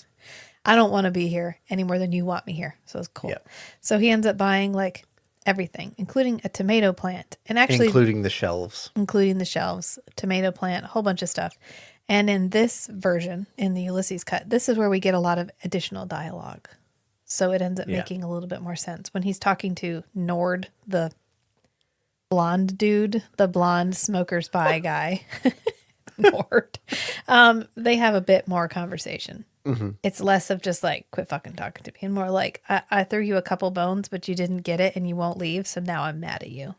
I don't want to be here any more than you want me here. So it's cool. Yeah. So he ends up buying like everything, including a tomato plant, and actually Including the shelves. tomato plant, a whole bunch of stuff. And in this version, in the Ulysses cut, this is where we get a lot of additional dialogue. So it ends up making a little bit more sense when he's talking to Nord, the blonde dude, the blonde smoker spy guy, Nord, they have a bit more conversation. Mm-hmm. It's less of just like, quit fucking talking to me, and more like, I threw you a couple bones, but you didn't get it and you won't leave. So now I'm mad at you.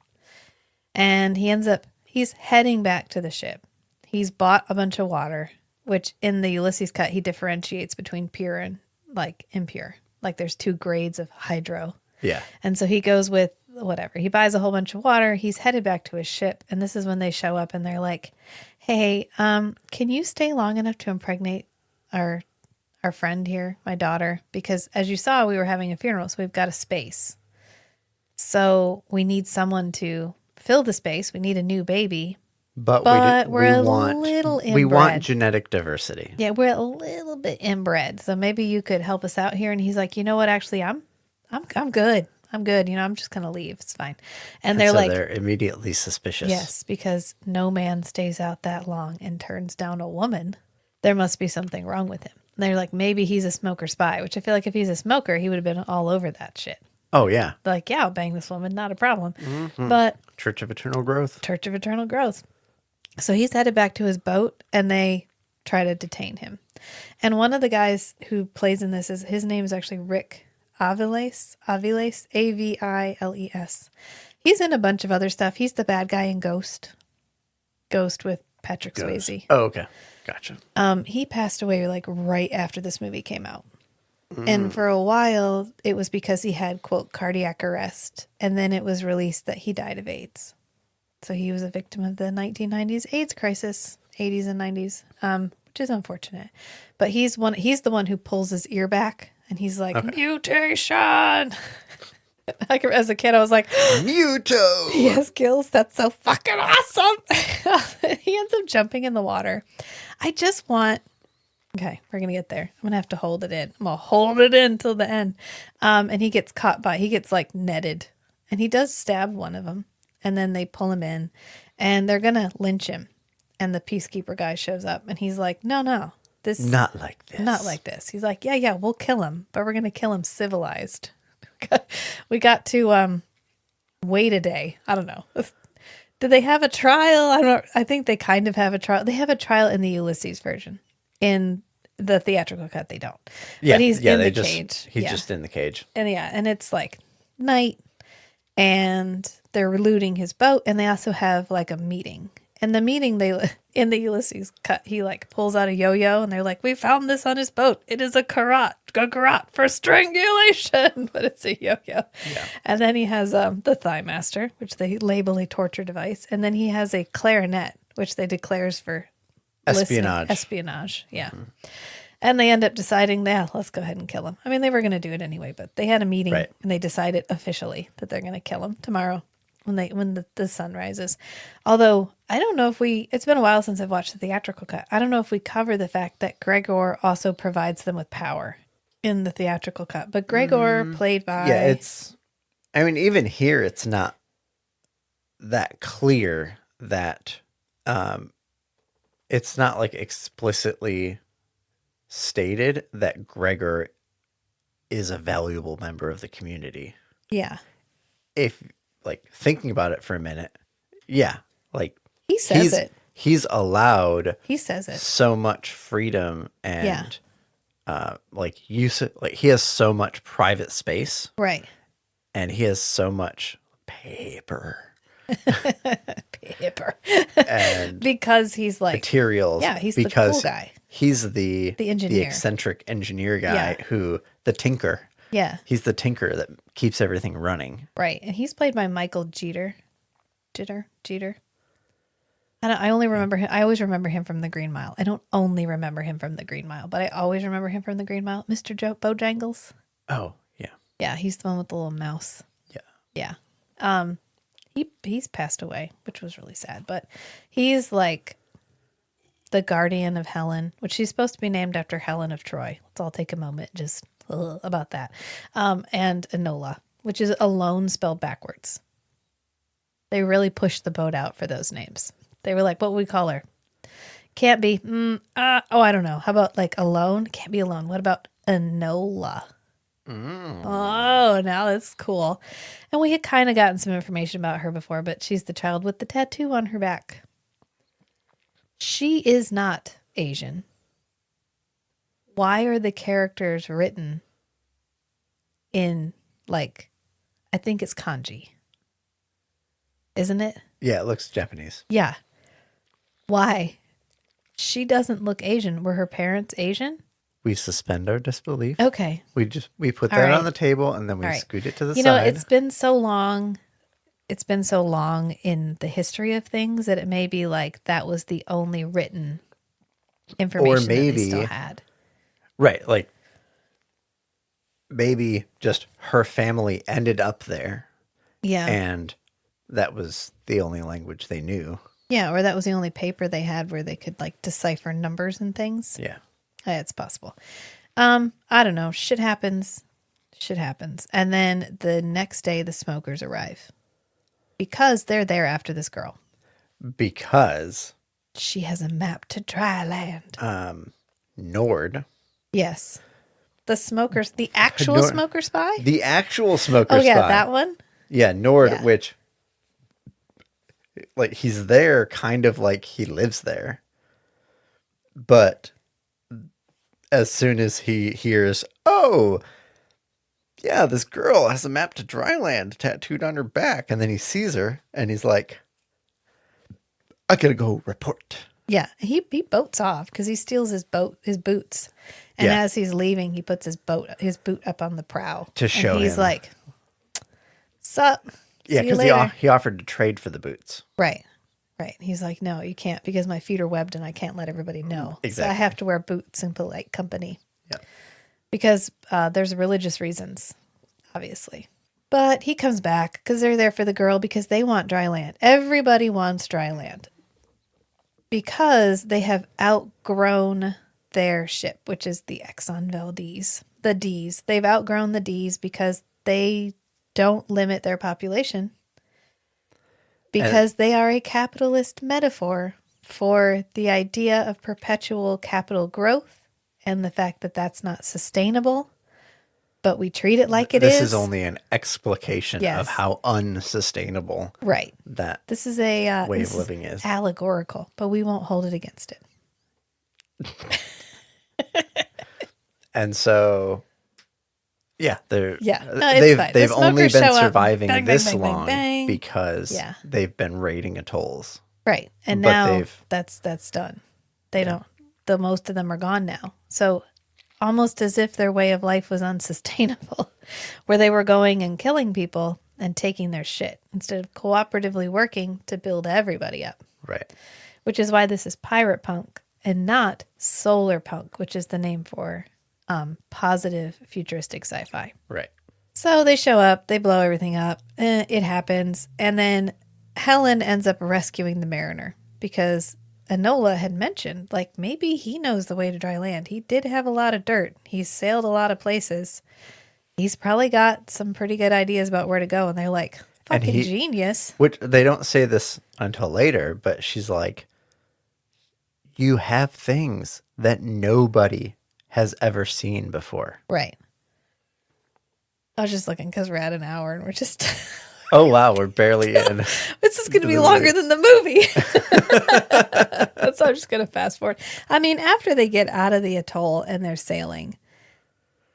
And he's heading back to the ship. He's bought a bunch of water, which in the Ulysses cut, he differentiates between pure and like impure. Like there's 2 grades of hydro. Yeah. And so he goes with whatever. He buys a whole bunch of water. He's headed back to his ship. And this is when they show up and they're like, hey, can you stay long enough to impregnate our friend here, my daughter? Because as you saw, we were having a funeral, so we've got a space. So we need someone to fill the space. We need a new baby. But we're a little inbred. We want genetic diversity. Yeah, we're a little bit inbred. So maybe you could help us out here. And he's like, you know what? Actually, I'm good. I'm good. You know, I'm just gonna leave. It's fine. And they're so like, they're immediately suspicious. yes, because no man stays out that long and turns down a woman. There must be something wrong with him. And they're like, maybe he's a smoker spy, which I feel like if he's a smoker, he would have been all over that shit. Oh yeah. Like, yeah, I'll bang this woman, not a problem. Mm-hmm. But Church of Eternal Growth. Church of Eternal Growth. So he's headed back to his boat and they try to detain him. And one of the guys who plays in this his name is actually Rick Aviles, Aviles. He's in a bunch of other stuff. He's the bad guy in Ghost with Patrick Swayze. Oh, okay. Gotcha. He passed away like right after this movie came out. And for a while, it was because he had, quote, cardiac arrest. And then it was released that he died of AIDS. So he was a victim of the 1990s AIDS crisis, 80s and 90s, which is unfortunate. But he's the one who pulls his ear back. And he's like, okay. Mutation! As a kid, I was like, Muto! He has gills? That's so fucking awesome! He ends up jumping in the water. I just want... Okay, we're going to get there. I'm going to have to hold it in. I'm going to hold it in till the end. And he gets he gets like netted. And he does stab one of them. And then they pull him in. And they're going to lynch him. And the peacekeeper guy shows up. And he's like, no. Not like this. Not like this. He's like, yeah, we'll kill him. But we're going to kill him civilized. We got to wait a day. I don't know. Did they have a trial? I think they kind of have a trial. They have a trial in the Ulysses version. In the theatrical cut, they don't. Yeah, but he's in the cage. He's just in the cage. And it's like night, and they're looting his boat, and they also have like a meeting. And the meeting in the Ulysses cut, he like pulls out a yo-yo, and they're like, "We found this on his boat. It is a garrote for strangulation," but it's a yo-yo. Yeah. And then he has the thigh master, which they label a torture device, and then he has a clarinet, which they declares for espionage. Yeah. Mm-hmm. And they end up deciding, let's go ahead and kill him. I mean, they were going to do it anyway, but they had a meeting and they decided officially that they're going to kill him tomorrow when the sun rises. Although I don't know if it's been a while since I've watched the theatrical cut. I don't know if we cover the fact that Gregor also provides them with power in the theatrical cut, but Gregor played by... Yeah, even here, it's not that clear that, it's not like explicitly stated that Gregor is a valuable member of the community. Yeah. If like thinking about it for a minute, yeah, like he says it. He's allowed. He says it. So much freedom and he has so much private space. Right. And he has so much paper. And because he's like materials. Yeah, he's the cool guy. He's the engineer. The eccentric engineer guy the tinker. Yeah. He's the tinker that keeps everything running. Right. And he's played by Michael Jeter. I only remember him. I always remember him from The Green Mile. I don't only remember him from The Green Mile, but I always remember him from The Green Mile. Mr. Bojangles. Oh, yeah. Yeah, he's the one with the little mouse. Yeah. Yeah. He's passed away, which was really sad, but he's like the guardian of Helen, which she's supposed to be named after Helen of Troy. Let's all take a moment just about that. And Enola, which is alone spelled backwards. They really pushed the boat out for those names. They were like, what would we call her? Can't be. I don't know. How about like alone? Can't be alone. What about Enola? Oh, now that's cool. And we had kind of gotten some information about her before, but she's the child with the tattoo on her back. She is not Asian. Why are the characters written in, like, I think it's kanji, isn't it? Yeah, it looks Japanese. Yeah. Why? She doesn't look Asian. Were her parents Asian? We suspend our disbelief. Okay. We put All that right. on the table and then we All right. scoot it to the You know, side. it's been so long. It's been so long in the history of things that it may be like that was the only written information that they still had. Right, like maybe just her family ended up there Yeah. and that was the only language they knew. Yeah, or that was the only paper they had where they could like decipher numbers and things. Yeah. It's possible. I don't know. Shit happens. Shit happens. And then the next day the smokers arrive. Because they're there after this girl. Because She has a map to dry land. Nord, Yes. The smokers, the actual Nord- smoker spy? the actual smoker Oh, yeah, spy. that one? Yeah, Nord, Yeah. which, like, he's there kind of like he lives there. But as soon as he hears, oh, yeah, this girl has a map to dryland tattooed on her back, and then he sees her and he's like, I gotta go report. Yeah, he boats off because he steals his boots. And Yeah. as he's leaving, he puts his boot up on the prow. To show and he's him. like, sup? Yeah, See you because later. he offered to trade for the boots. Right. He's like, no, you can't because my feet are webbed and I can't let everybody know. Exactly. So I have to wear boots in polite company. Yeah. Because there's religious reasons, obviously. But he comes back because they're there for the girl because they want dry land. Everybody wants dry land. Because they have outgrown their ship, which is the Exxon Valdez. The D's. They've outgrown the D's because they don't limit their population. Because they are a capitalist metaphor for the idea of perpetual capital growth and the fact that that's not sustainable, but we treat it like it is. This is only an explication Yes. of how unsustainable right. that This is a way this of living is. allegorical, but we won't hold it against it. And so, yeah, No, it's fine. they've The only smokers been show up, surviving bang, bang, this bang, bang, long bang. because Yeah. they've been raiding atolls. Right. And But now they've- that's done. They don't the most of them are gone now. So almost as if their way of life was unsustainable, where they were going and killing people and taking their shit instead of cooperatively working to build everybody up. Right. Which is why this is pirate punk and not solar punk, which is the name for positive futuristic sci-fi. Right. So they show up, they blow everything up, it happens, and then Helen ends up rescuing the mariner because Enola had mentioned, like, maybe he knows the way to dry land. He did have a lot of dirt. He's sailed a lot of places. He's probably got some pretty good ideas about where to go. And they're like, And fucking genius. Which they don't say this until later, but she's like, you have things that nobody has ever seen before. Right. I was just looking because we're at an hour and we're just... Oh, wow. We're barely in. This is going to be longer than the movie. So I'm just going to fast forward. I mean, after they get out of the atoll and they're sailing,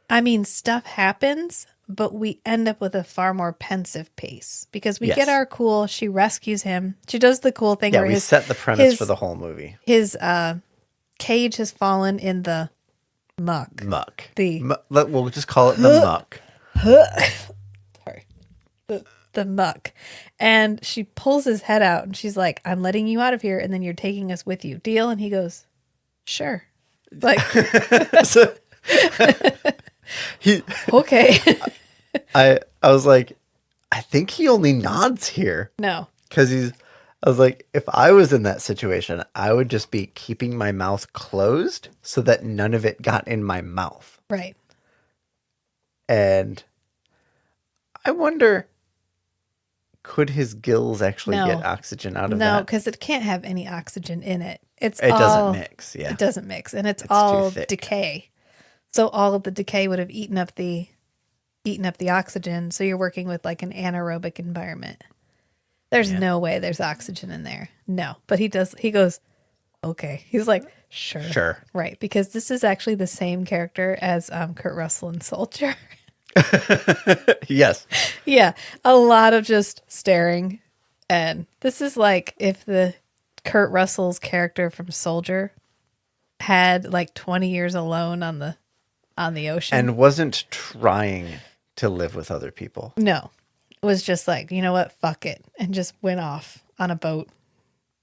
I mean, stuff happens, but we end up with a far more pensive pace because we Yes. get our cool. She rescues him. She does the cool thing Yeah, where we set the premise for the whole movie. his cage has fallen in the muck. Muck. The- We'll just call it the muck. Sorry. The muck. And she pulls his head out and she's like, I'm letting you out of here and then you're taking us with you. Deal? And he goes, sure. Like, So, okay. I was like, I think he only nods here. No. Because I was like, if I was in that situation, I would just be keeping my mouth closed so that none of it got in my mouth. Right. And I wonder, could his gills actually No. get oxygen out of No, that? because it can't have any oxygen in it. It doesn't mix, yeah. It doesn't mix. And it's It's all too thick. decay. So all of the decay would have eaten up the eating up the oxygen. So you're working with like an anaerobic environment. There's no way there's oxygen in there. No. But he goes, okay. He's like, sure. Sure. Right. Because this is actually the same character as Kurt Russell in Soldier. Yes. Yeah. A lot of just staring. And this is like if the Kurt Russell's character from Soldier had like 20 years alone on the ocean. And wasn't trying to live with other people. No. It was just like, you know what? Fuck it. And just went off on a boat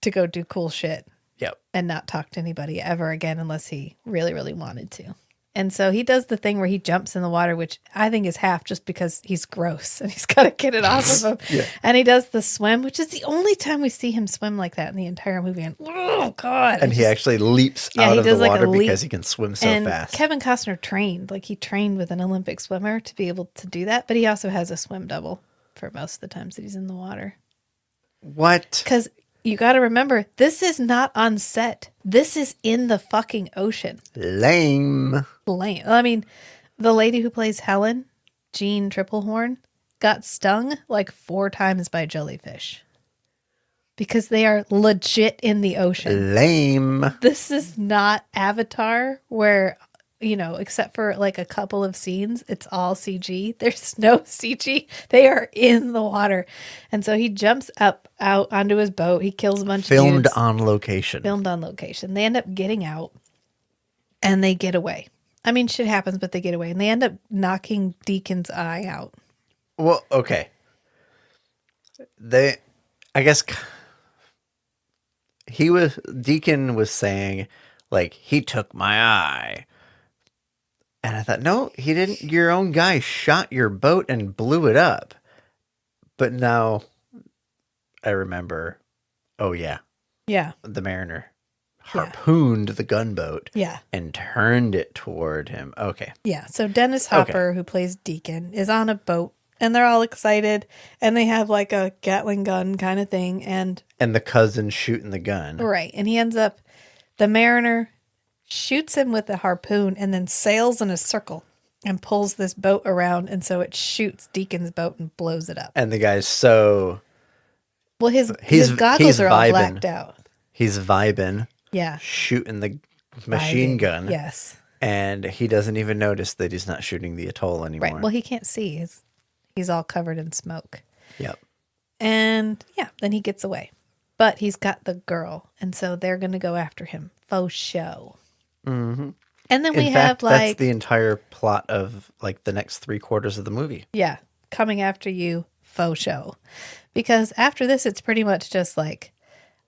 to go do cool shit. Yep. And not talk to anybody ever again unless he really, really wanted to. And so he does the thing where he jumps in the water, which I think is half just because he's gross and he's got to get it off of him. Yeah. And he does the swim, which is the only time we see him swim like that in the entire movie. And oh, God. And he actually leaps out of the water because he can swim so fast. Kevin Costner trained. Like he trained with an Olympic swimmer to be able to do that. But he also has a swim double for most of the times that he's in the water. What? Because you got to remember, this is not on set. This is in the fucking ocean. Lame. I mean, the lady who plays Helen, Jean Triplehorn, got stung like 4 times by jellyfish. Because they are legit in the ocean. Lame. This is not Avatar where, you know, except for like a couple of scenes, it's all CG. There's no CG. They are in the water. And so he jumps out onto his boat. He kills a bunch of Filmed dudes. on location. Filmed on location. They end up getting out and they get away. I mean, shit happens, but they get away. And they end up knocking Deacon's eye out. Well, okay. I guess Deacon was saying, like, he took my eye. And I thought, no, he didn't. Your own guy shot your boat and blew it up. But now I remember, oh, yeah. Yeah. The mariner harpooned the gunboat and turned it toward him. Okay. Yeah. So Dennis Hopper, who plays Deacon, is on a boat and they're all excited and they have like a Gatling gun kind of thing. And the cousin shooting the gun. Right. And he ends up, the mariner shoots him with a harpoon and then sails in a circle and pulls this boat around. And so it shoots Deacon's boat and blows it up. And the guy's so... Well, his goggles are all blacked out. He's vibing. Yeah. Shooting the machine gun. Yes. And he doesn't even notice that he's not shooting the atoll anymore. Right. Well, he can't see. He's all covered in smoke. Yep. And yeah, then he gets away. But he's got the girl. And so they're going to go after him. Faux show. Mm-hmm. And then In fact, that's the entire plot of like the next 3/4 of the movie. Yeah. Coming after you, faux show. Because after this, it's pretty much just like,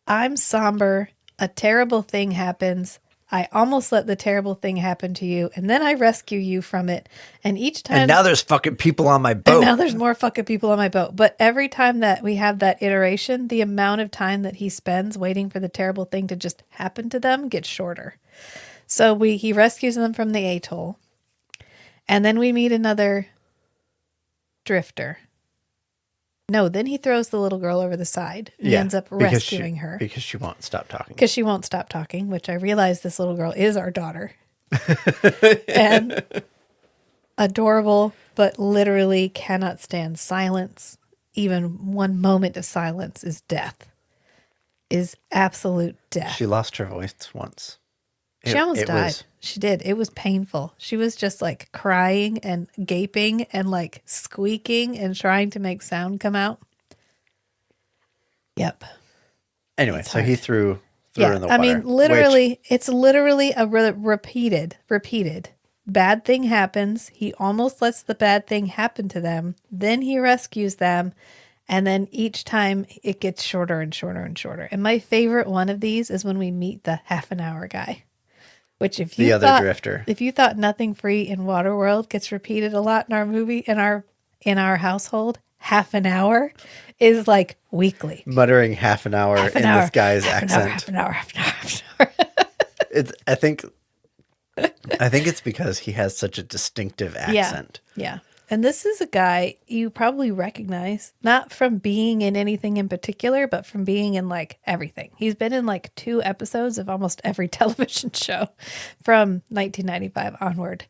I'm somber. A terrible thing happens. I almost let the terrible thing happen to you. And then I rescue you from it. And each time. And now there's fucking people on my boat. And now there's more fucking people on my boat. But every time that we have that iteration, the amount of time that he spends waiting for the terrible thing to just happen to them gets shorter. So he rescues them from the atoll. And then we meet another drifter. No, then he throws the little girl over the side. He ends up rescuing her. Because she won't stop talking. Because she won't stop talking, which I realize this little girl is our daughter. And adorable, but literally cannot stand silence. Even one moment of silence is death. Is absolute death. She lost her voice once. She almost died. She did. It was painful. She was just like crying and gaping and like squeaking and trying to make sound come out. Yep. Anyway, so he threw her in the water. I mean, literally, it's literally a repeated. Bad thing happens. He almost lets the bad thing happen to them. Then he rescues them. And then each time it gets shorter and shorter and shorter. And my favorite one of these is when we meet the half an hour guy. Which if you drifter. If you thought Nothing Free in Waterworld gets repeated a lot in our movie, in our household, half an hour is like weekly. Muttering half an hour in this guy's accent. Half an hour. I think it's because he has such a distinctive accent. Yeah. And this is a guy you probably recognize, not from being in anything in particular, but from being in like everything. He's been in like 2 episodes of almost every television show from 1995 onward.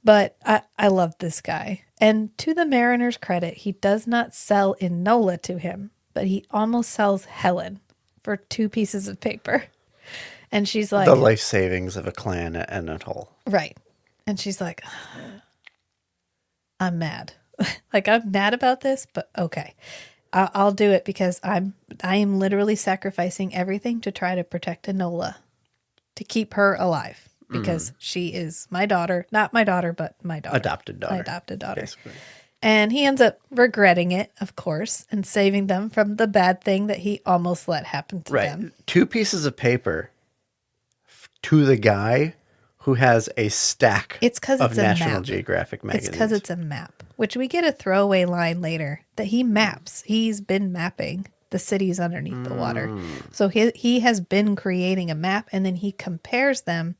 But I love this guy. And to the mariner's credit, he does not sell Enola to him, but he almost sells Helen for 2 pieces of paper. And she's like, The life savings of a clan and a whole. right. And she's like, I'm mad. Like, I'm mad about this, but okay. I'll do it because I am literally sacrificing everything to try to protect Enola, to keep her alive, because she is my daughter, not my daughter, but my daughter. Adopted daughter. My adopted daughter. Basically. And he ends up regretting it, of course, and saving them from the bad thing that he almost let happen to them. 2 pieces of paper to the guy who has a stack It's 'cause of it's a National map. Geographic magazines. It's because it's a map, which we get a throwaway line later that he maps. He's been mapping the cities underneath the water. So he has been creating a map, and then he compares them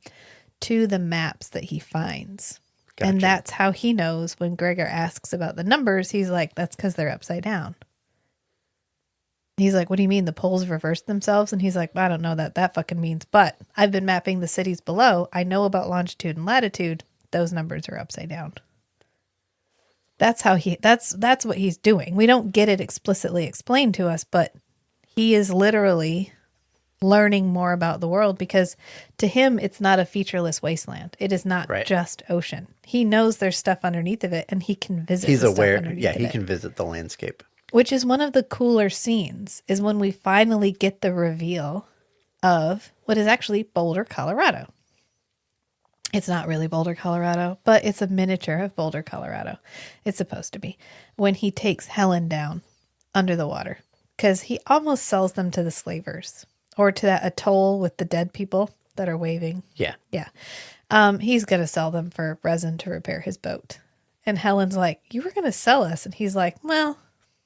to the maps that he finds. And Gotcha. that's how he knows when Gregor asks about the numbers, he's like, that's because they're upside down. He's like, what do you mean the poles reversed themselves? And he's like, I don't know that fucking means, but I've been mapping the cities below. I know about longitude and latitude. Those numbers are upside down. That's how that's what he's doing. We don't get it explicitly explained to us, but he is literally learning more about the world, because to him, it's not a featureless wasteland. It is not just ocean. He knows there's stuff underneath of it, and he can visit. He's the aware. Stuff underneath Yeah, of he it. can visit the landscape. Which is one of the cooler scenes, is when we finally get the reveal of what is actually Boulder, Colorado. It's not really Boulder, Colorado, but it's a miniature of Boulder, Colorado. It's supposed to be. When he takes Helen down under the water, because he almost sells them to the slavers, or to that atoll with the dead people that are waving. Yeah. Yeah. He's going to sell them for resin to repair his boat. And Helen's like, you were going to sell us. And he's like, well,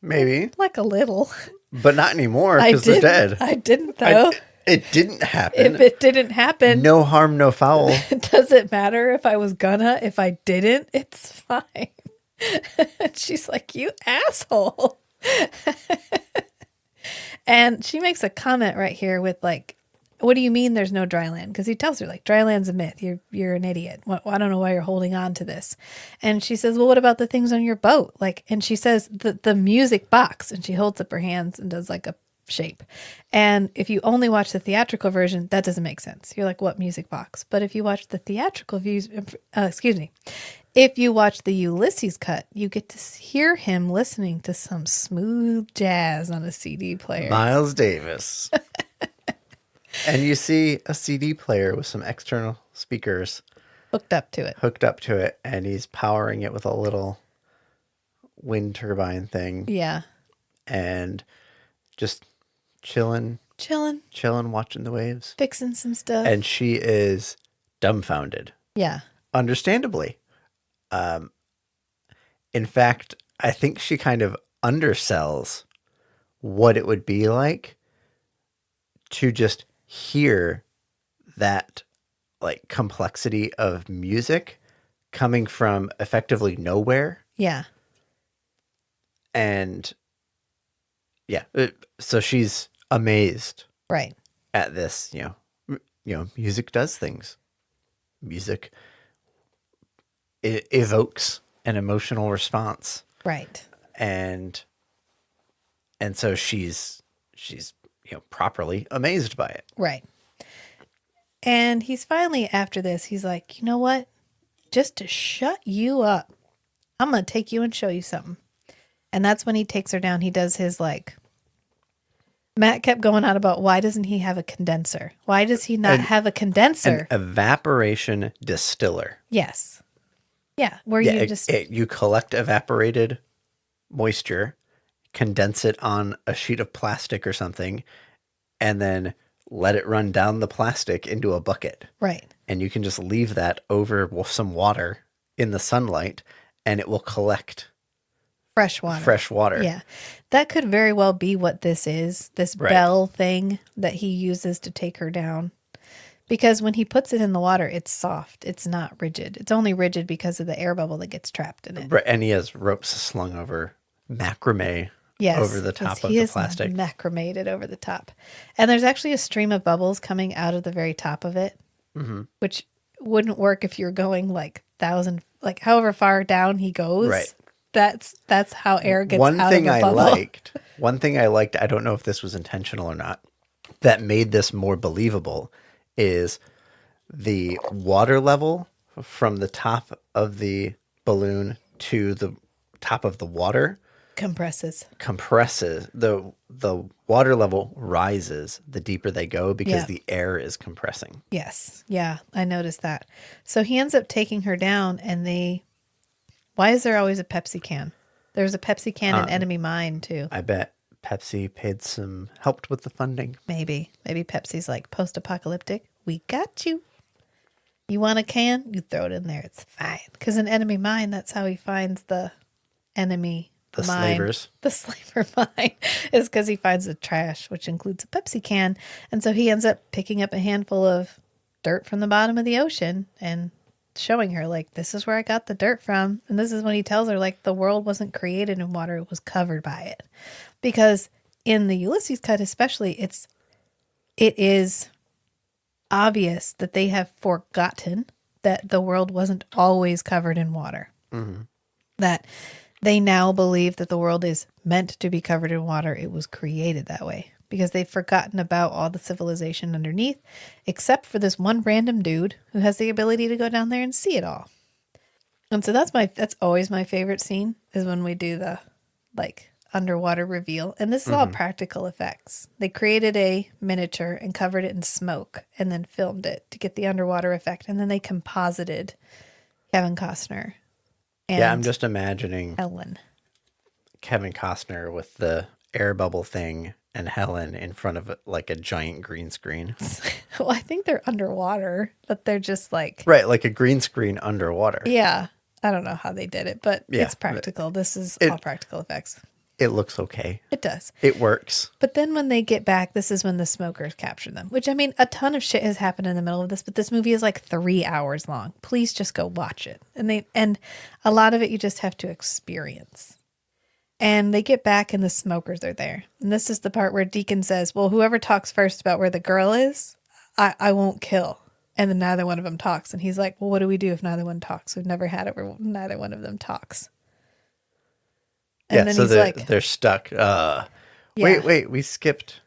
Maybe. like a little. But not anymore, because they're dead. I didn't, though. It didn't happen. If it didn't happen, No harm, no foul. does it matter if I was gonna? If I didn't, it's fine. She's like, you asshole. And she makes a comment right here with like, what do you mean there's no dry land? Because he tells her, like, dry land's a myth. You're an idiot. I don't know why you're holding on to this. And she says, well, what about the things on your boat? Like, and she says the music box, and she holds up her hands and does like a shape. And if you only watch the theatrical version, that doesn't make sense. You're like, what music box? But if you watch the theatrical views, if you watch the Ulysses cut, you get to hear him listening to some smooth jazz on a CD player. Miles Davis. And you see a CD player with some external speakers hooked up to it. And he's powering it with a little wind turbine thing. Yeah. And just chilling, watching the waves, fixing some stuff. And she is dumbfounded. Yeah. Understandably. In fact, I think she kind of undersells what it would be like to just hear that like complexity of music coming from effectively nowhere. Yeah. And yeah, so she's amazed, right, at this. Music does things. Music evokes an emotional response, right, and so she's properly amazed by it, right. And he's finally, after this, he's like, you know what? Just to shut you up, I'm gonna take you and show you something. And that's when he takes her down. He does his like. Matt kept going on about why doesn't he have a condenser? Why does he not have a condenser? An evaporation distiller. Yes. Yeah. Where you just. You collect evaporated moisture, condense it on a sheet of plastic or something, and then let it run down the plastic into a bucket. Right. And you can just leave that over some water in the sunlight, and it will collect fresh water. Yeah. That could very well be what this is, this bell thing that he uses to take her down. Because when he puts it in the water, it's soft. It's not rigid. It's only rigid because of the air bubble that gets trapped in it. Right. And he has ropes slung over macrame over the top of the plastic. Macramated over the top. And there's actually a stream of bubbles coming out of the very top of it, which wouldn't work if you're going like however far down he goes. Right. That's how air gets out of a bubble. One thing I liked, I don't know if this was intentional or not, that made this more believable is the water level from the top of the balloon to the top of the water Compresses. compresses. The water level rises the deeper they go because Yeah. the air is compressing. Yes. Yeah, I noticed that. So he ends up taking her down and why is there always a Pepsi can? There's a Pepsi can in Enemy Mine too. I bet Pepsi helped with the funding. Maybe Pepsi's like post-apocalyptic. We got you. You want a can? You throw it in there. It's fine. Because in Enemy Mine, that's how he finds the enemy The mine. slavers. The slaver mine is because he finds the trash, which includes a Pepsi can. And so he ends up picking up a handful of dirt from the bottom of the ocean and showing her, like, this is where I got the dirt from. And this is when he tells her, like, the world wasn't created in water, it was covered by it. Because in the Ulysses cut especially, it is obvious that they have forgotten that the world wasn't always covered in water. Mm-hmm. That they now believe that the world is meant to be covered in water. It was created that way because they've forgotten about all the civilization underneath, except for this one random dude who has the ability to go down there and see it all. And so that's always my favorite scene is when we do the like underwater reveal. And this is all practical effects. They created a miniature and covered it in smoke and then filmed it to get the underwater effect. And then they composited Kevin Costner. And Yeah, I'm just imagining Ellen. Kevin Costner with the air bubble thing and Helen in front of like a giant green screen. Well, I think they're underwater, but they're just like... Right, like a green screen underwater. Yeah. I don't know how they did it, but Yeah, it's practical. This is all practical effects. It looks okay. It does. It works. But then when they get back, this is when the smokers capture them. Which, I mean, a ton of shit has happened in the middle of this, but this movie is like 3 hours long. Please just go watch it. And a lot of it you just have to experience. And they get back and the smokers are there. And this is the part where Deacon says, well, whoever talks first about where the girl is, I won't kill. And then neither one of them talks. And he's like, well, what do we do if neither one talks? We've never had it where neither one of them talks. And then so he's like, they're stuck. Wait, we skipped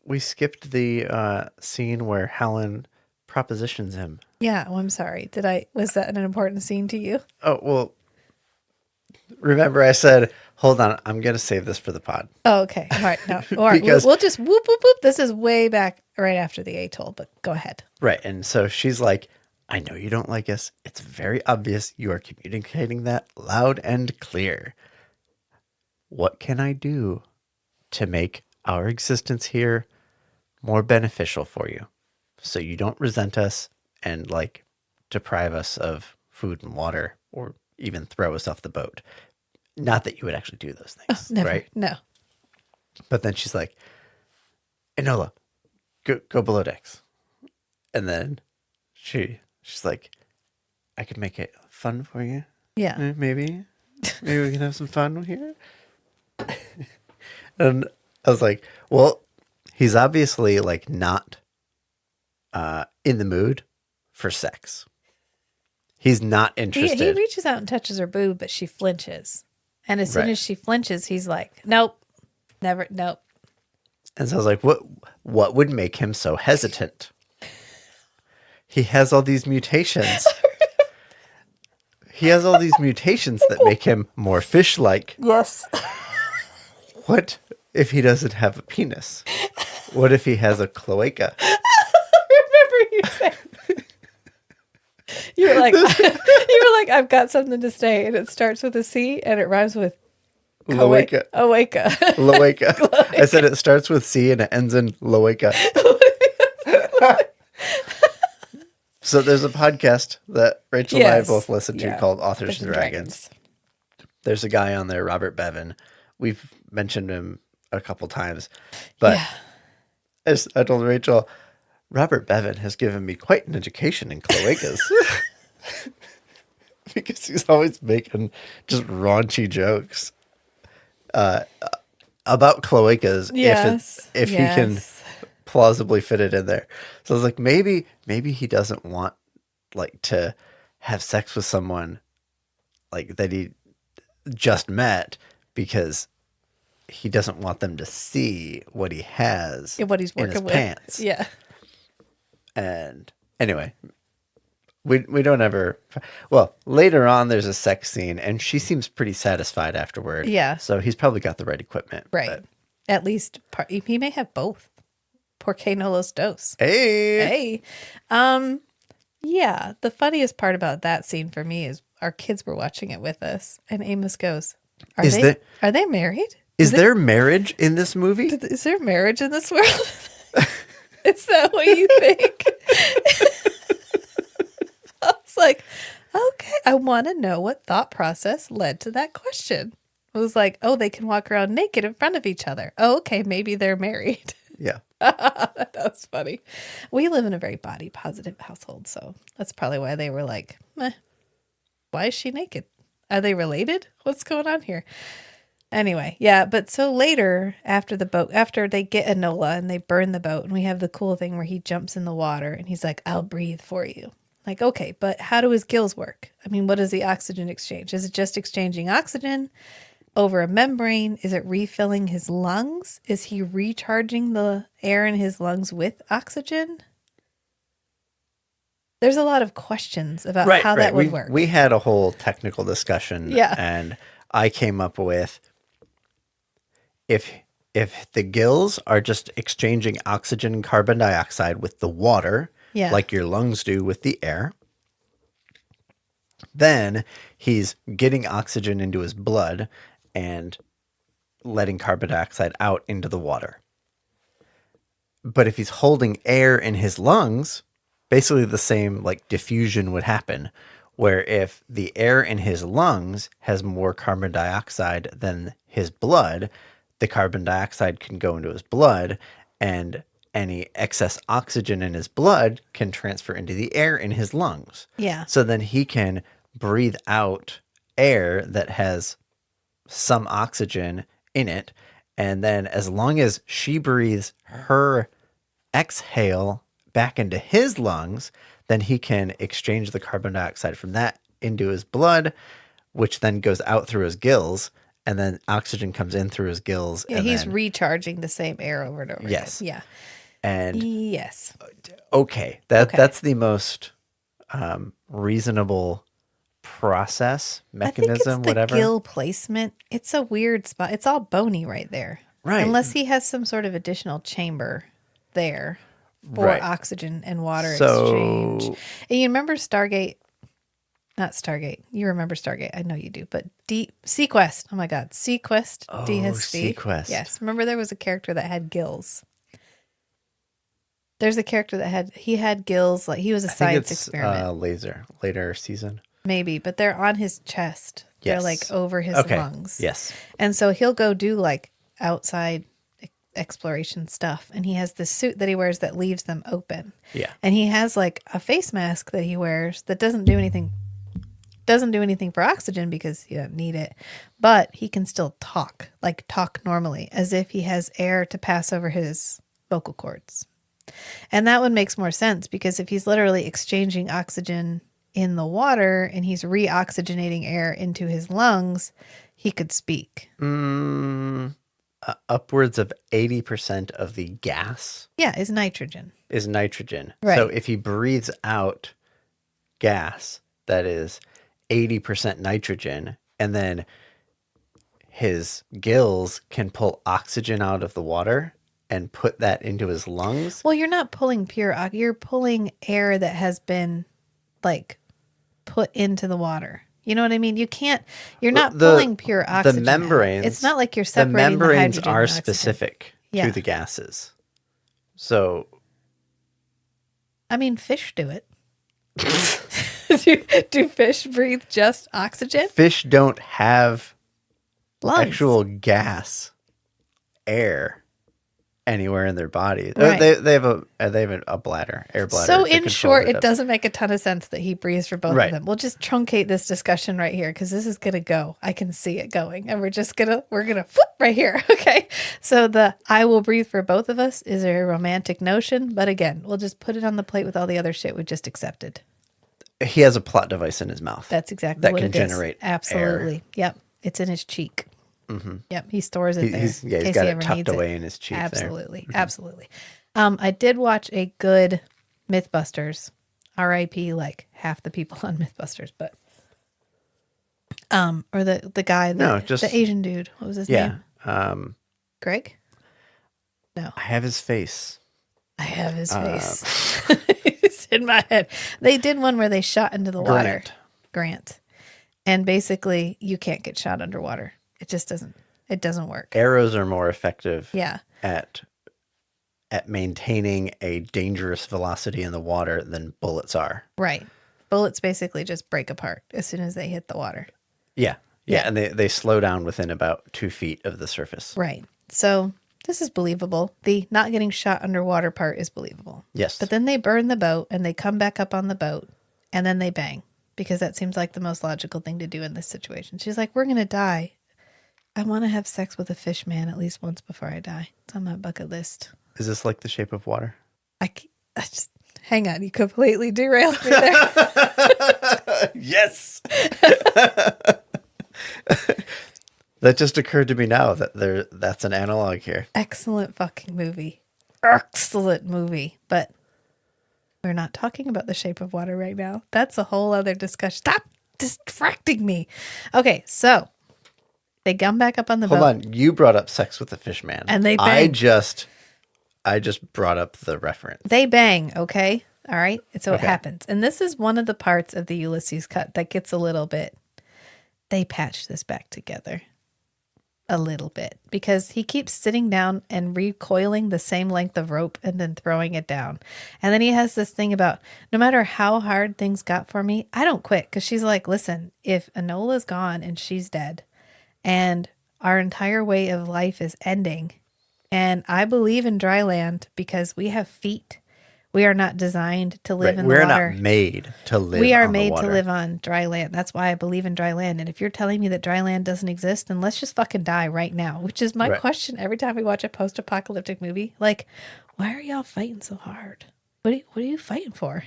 the scene where Helen propositions him. yeah, well, I'm sorry. Was that an important scene to you? Oh, well, remember I said, hold on, I'm going to save this for the pod. Oh, okay. All right. No. All right. Because- we'll just whoop, whoop, whoop. This is way back right after the atoll, but go ahead. Right. And so she's like, I know you don't like us. It's very obvious you are communicating that loud and clear. What can I do to make our existence here more beneficial for you so you don't resent us and like deprive us of food and water or even throw us off the boat? Not that you would actually do those things, Never. right? No. But then she's like, Enola, go below decks. And then she's like, I could make it fun for you. Yeah. Maybe we can have some fun here. And I was like, well, he's obviously like not in the mood for sex. He's not interested. He reaches out and touches her boob, but she flinches. And as soon as she flinches, he's like, nope, never, nope. And so I was like, what would make him so hesitant? He has all these mutations. He has all these mutations that make him more fish-like. Yes. What if he doesn't have a penis? What if he has a cloaca? I remember you saying. You were like, I've got something to say, and it starts with a C, and it rhymes with Loaca. Oaka. Loaca. I said it starts with C and it ends in Loaca. So there's a podcast that Rachel and I both listen to called Authors and Dragons. There's a guy on there, Robert Bevan. We've mentioned him a couple times. But as I told Rachel, Robert Bevan has given me quite an education in cloacas. Because he's always making just raunchy jokes about cloacas if he can plausibly fit it in there. So I was like, maybe he doesn't want like to have sex with someone like that just met because he doesn't want them to see what he has Yeah, what he's in his working with. pants. Yeah. And anyway, we don't ever. Well, later on, there's a sex scene, and she seems pretty satisfied afterward. Yeah. So he's probably got the right equipment. Right. But, At least he may have both. Porque no los dos. hey. Hey. Yeah. The funniest part about that scene for me is our kids were watching it with us, and Amos goes, "Are Is they there- are they married? Is there marriage in this movie? Is there marriage in this world? Is that what you think?" I was like, okay, I want to know what thought process led to that question. It was like, oh, they can walk around naked in front of each other. Oh, okay, maybe they're married. Yeah. That was funny. We live in a very body positive household, so that's probably why they were like, meh, why is she naked? Are they related? What's going on here? Anyway, yeah, but so later after they get Enola and they burn the boat, and we have the cool thing where he jumps in the water and he's like, I'll breathe for you. Like, okay, but how do his gills work? I mean, what is the oxygen exchange? Is it just exchanging oxygen over a membrane? Is it refilling his lungs? Is he recharging the air in his lungs with oxygen? There's a lot of questions about how that would work. We had a whole technical discussion. Yeah. And I came up with if the gills are just exchanging oxygen and carbon dioxide with the water, like your lungs do with the air, then he's getting oxygen into his blood and letting carbon dioxide out into the water. But if he's holding air in his lungs, basically the same like diffusion would happen, where if the air in his lungs has more carbon dioxide than his blood, the carbon dioxide can go into his blood, and any excess oxygen in his blood can transfer into the air in his lungs. Yeah. So then he can breathe out air that has some oxygen in it. And then as long as she breathes her exhale back into his lungs, then he can exchange the carbon dioxide from that into his blood, which then goes out through his gills. And then oxygen comes in through his gills. Yeah, and he's then, recharging the same air over and over Yes. again. Yeah. And yes. Okay. That's the most reasonable process, mechanism, I think it's whatever. the gill placement. It's a weird spot. It's all bony right there. Right. Unless he has some sort of additional chamber there for oxygen and water exchange. And you remember Stargate? Not Stargate. You remember Stargate. I know you do. But Sequest. Oh my God. Sequest. Oh, DSC. Sequest. Yes. Remember there was a character that had gills. There's a character that had gills. Like he was a science experiment. Later season. Maybe. But they're on his chest. Yes. They're like over his lungs. Yes. And so he'll go do like outside exploration stuff. And he has this suit that he wears that leaves them open. Yeah. And he has like a face mask that he wears that doesn't do anything for oxygen because you don't need it, but he can still talk normally as if he has air to pass over his vocal cords. And that one makes more sense because if he's literally exchanging oxygen in the water and he's reoxygenating air into his lungs, he could speak. Upwards of 80% of the gas is nitrogen. Right. So if he breathes out gas that is 80% nitrogen, and then his gills can pull oxygen out of the water and put that into his lungs. Well, you're not pulling you're pulling air that has been like put into the water. You know what I mean? You're not pulling pure oxygen. The membranes. It's not like you're separating the membranes hydrogen are and oxygen. specific to the gases. So, I mean, fish do it. Do fish breathe just oxygen? Fish don't have lungs. Actual gas, air anywhere in their body. Right. They have a bladder, air bladder. So in short, it doesn't make a ton of sense that he breathes for both Right. of them. We'll just truncate this discussion right here because this is gonna go. I can see it going, and we're gonna flip right here. Okay. So the "I will breathe for both of us" is a romantic notion, but again, we'll just put it on the plate with all the other shit we just accepted. He has a plot device in his mouth. That's exactly that what can it is. generate Absolutely. air. Yep. It's in his cheek. Yep, he stores it there. He's in case got he it ever tucked needs away it. in his cheek Absolutely, absolutely. I did watch a good Mythbusters. R.I.P. like half the people on Mythbusters, but or the guy, No, the Asian dude. What was his yeah. name? Greg? No, I have his face. I have his face. It's in my head. They did one where they shot into the water. Grant. And basically, you can't get shot underwater. It just doesn't. It doesn't work. Arrows are more effective. Yeah. At maintaining a dangerous velocity in the water than bullets are. Right. Bullets basically just break apart as soon as they hit the water. Yeah. And they slow down within about 2 feet of the surface. Right. So this is believable. The not getting shot underwater part is believable. Yes. But then they burn the boat and they come back up on the boat and then they bang, because that seems like the most logical thing to do in this situation. She's like, we're going to die. I want to have sex with a fish man at least once before I die. It's on my bucket list. Is this like The Shape of Water? I just, hang on. You completely derailed me there. Yes. That just occurred to me now that that's an analog here. Excellent fucking movie. Excellent movie. But we're not talking about The Shape of Water right now. That's a whole other discussion. Stop distracting me. Okay, so they come back up on the boat. Hold on. You brought up Sex with the Fish Man. And they bang. I just brought up the reference. They bang, okay? All right? So Okay. it happens. And this is one of the parts of the Ulysses cut that gets a little bit... They patch this back together a little bit, because he keeps sitting down and recoiling the same length of rope and then throwing it down. And then he has this thing about, no matter how hard things got for me, I don't quit. Because she's like, listen, if Enola's gone and she's dead and our entire way of life is ending, and I believe in dry land because we have feet. We are not designed to live in the water. We're not made to live We are on made the water. to live on dry land. That's why I believe in dry land. And if you're telling me that dry land doesn't exist, then let's just fucking die right now, which is my question every time we watch a post-apocalyptic movie. Like, why are y'all fighting so hard? What are you fighting for?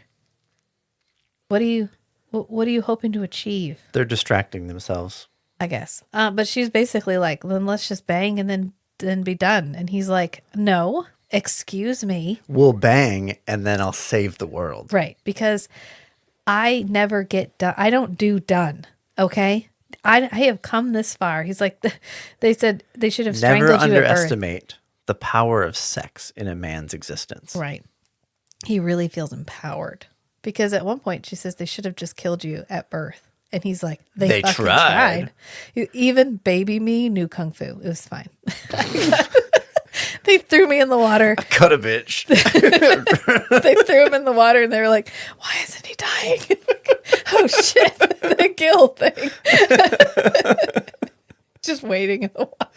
What are you hoping to achieve? They're distracting themselves. I guess. But she's basically like, then let's just bang and then be done. And he's like, no. Excuse me. We'll bang and then I'll save the world. Right. Because I never get done. I don't do done. Okay. I have come this far. He's like, they said they should have strangled Never you at birth. underestimate the power of sex in a man's existence. Right. He really feels empowered, because at one point she says they should have just killed you at birth. And he's like, they fucking tried. Even baby me knew Kung Fu. It was fine. They threw me in the water. Cut a bitch. They threw him in the water and they were like, why isn't he dying? Oh shit, the gill thing. Just waiting in the water.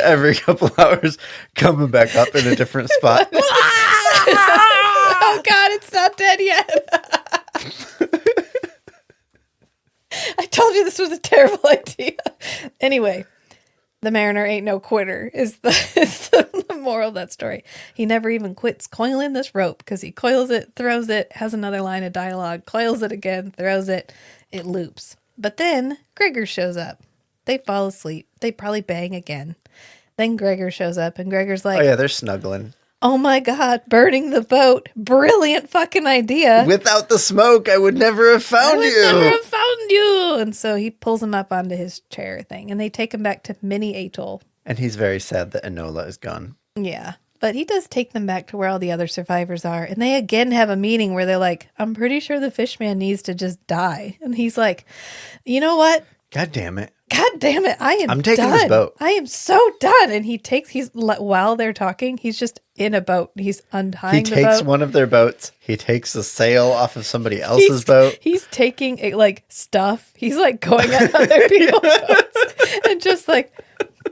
Every couple hours coming back up in a different spot. Oh God, it's not dead yet. I told you this was a terrible idea. Anyway, the mariner ain't no quitter is the moral of that story. He never even quits coiling this rope, because he coils it, throws it, has another line of dialogue, coils it again, throws it, it loops. But then Gregor shows up. They fall asleep. They probably bang again. Then Gregor shows up and Gregor's like, Oh yeah, they're snuggling. oh my God, burning the boat. Brilliant fucking idea. Without the smoke, I would never have found you. Never have found you. And so he pulls him up onto his chair thing and they take him back to Mini Atoll. And he's very sad that Enola is gone. Yeah. But he does take them back to where all the other survivors are. And they again have a meeting where they're like, I'm pretty sure the fish man needs to just die. And he's like, you know what? God damn it. God damn it. I'm taking done. this boat. I am so done. And while they're talking, he's just in a boat. He's untying the boat. He takes one of their boats. He takes the sail off of somebody else's boat. He's taking stuff. He's like going on other people's boats and just like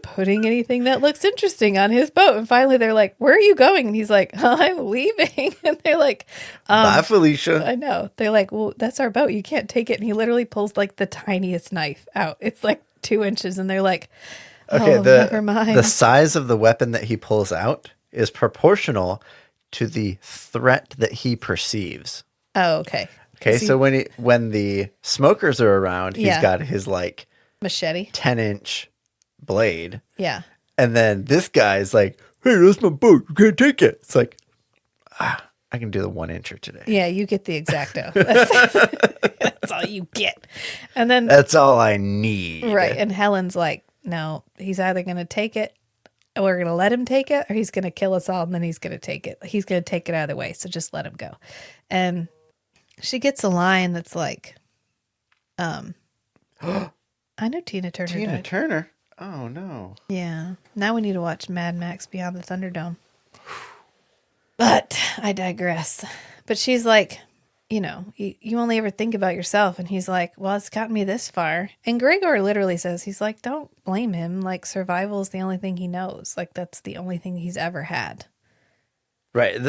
putting anything that looks interesting on his boat. And finally they're like, where are you going? And he's like, I'm leaving. And they're like, bye, Felicia. I know. They're like, well, that's our boat. You can't take it. And he literally pulls like the tiniest knife out. It's like 2 inches. And they're like, never mind. The size of the weapon that he pulls out is proportional to the threat that he perceives. Oh, okay. Okay, so when the smokers are around, he's Yeah. got his like Machete. 10-inch blade. Yeah. And then this guy's like, "Hey, that's my boat. You can't take it." It's like, I can do the 1-incher today. Yeah, you get the exacto. That's all you get. And then That's all I need. right, and Helen's like, no, he's either going to take it, or we're going to let him take it, or he's going to kill us all, and then he's going to take it. He's going to take it either way, so just let him go. And she gets a line that's like, I know Tina Turner Tina died. Turner? Oh, no. Yeah. Now we need to watch Mad Max Beyond the Thunderdome. But I digress. But she's like, you only ever think about yourself. And he's like, well, it's gotten me this far. And Gregor literally says, he's like, don't blame him. Like, survival is the only thing he knows. Like, that's the only thing he's ever had. Right.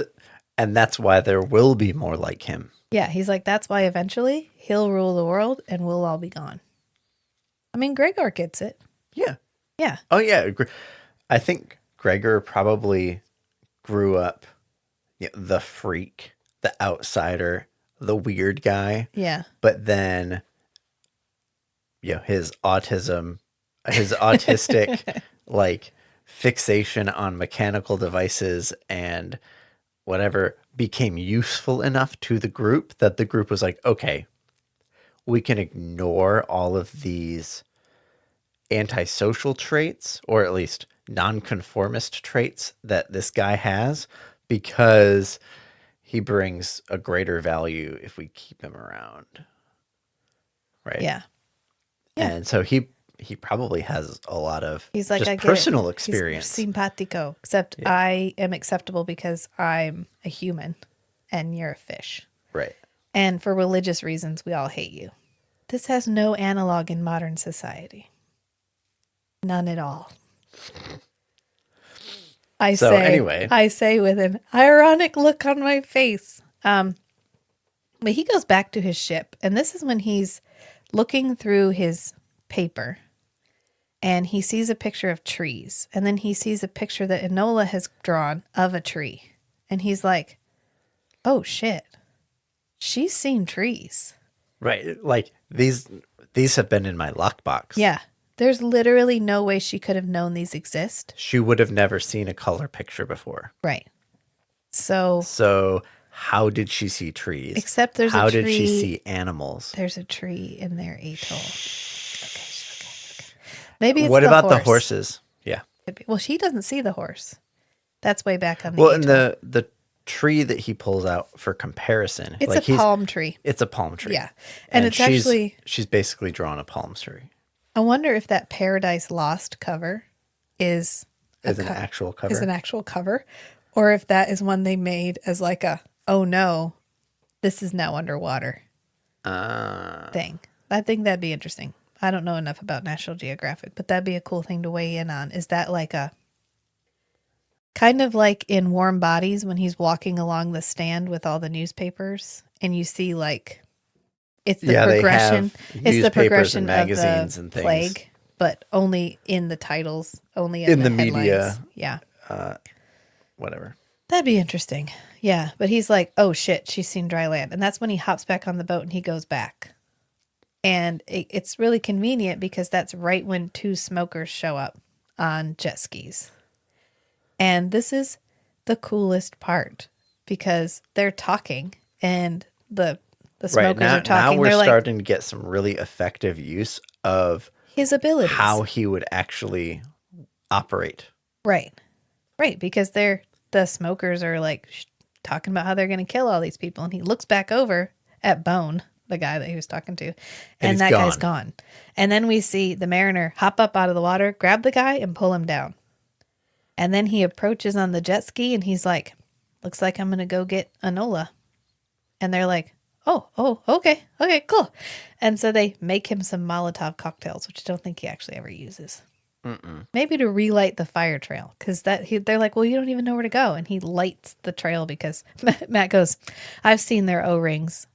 And that's why there will be more like him. Yeah. He's like, that's why eventually he'll rule the world and we'll all be gone. I mean, Gregor gets it. Yeah. Yeah. Oh, yeah. I think Gregor probably grew up the freak, the outsider, the weird guy. Yeah. But then, his autistic, like, fixation on mechanical devices and whatever became useful enough to the group that the group was like, okay, we can ignore all of these antisocial traits, or at least nonconformist traits that this guy has, because he brings a greater value if we keep him around. Right. Yeah. And so he probably has a lot of he's like, just I get personal it. experience. He's simpatico, except I am acceptable because I'm a human and you're a fish. Right. And for religious reasons, we all hate you. This has no analog in modern society. None at all. I say with an ironic look on my face. But he goes back to his ship, and this is when he's looking through his paper, and he sees a picture of trees, and then he sees a picture that Enola has drawn of a tree, and he's like, "Oh shit, she's seen trees." Right. Like these have been in my lockbox. Yeah. There's literally no way she could have known these exist. She would have never seen a color picture before. Right. So how did she see trees? Except there's how a tree. How did she see animals? There's a tree in their atoll. Okay. Maybe it's what the about horse. the horses? Yeah. Well, she doesn't see the horse. That's way back on the Well, atoll. and the tree that he pulls out for comparison. It's like a palm tree. It's a palm tree. Yeah. And it's she's basically drawn a palm tree. I wonder if that Paradise Lost cover is an actual cover. Is an actual cover, or if that is one they made as like a, oh no, this is now underwater thing. I think that'd be interesting. I don't know enough about National Geographic, but that'd be a cool thing to weigh in on. Is that like a kind of like in Warm Bodies when he's walking along the stand with all the newspapers and you see like it's the progression. It's the progression and magazines of the and plague, but only in the titles, only in the media. Yeah. Whatever. That'd be interesting. Yeah. But he's like, oh shit, she's seen dry land. And that's when he hops back on the boat and he goes back. And it's really convenient because that's right when two smokers show up on jet skis. And this is the coolest part because they're talking and the smokers are talking. Now we're They're starting to get some really effective use of his abilities, how he would actually operate. Right. Right. Because the smokers are like talking about how they're going to kill all these people. And he looks back over at Bone, the guy that he was talking to, and that guy's gone. And then we see the mariner hop up out of the water, grab the guy and pull him down. And then he approaches on the jet ski and he's like, looks like I'm going to go get Enola. And they're like, oh, okay, cool. And so they make him some Molotov cocktails, which I don't think he actually ever uses. Maybe to relight the fire trail, because they're like, well, you don't even know where to go. And he lights the trail because Matt goes, I've seen their O-rings.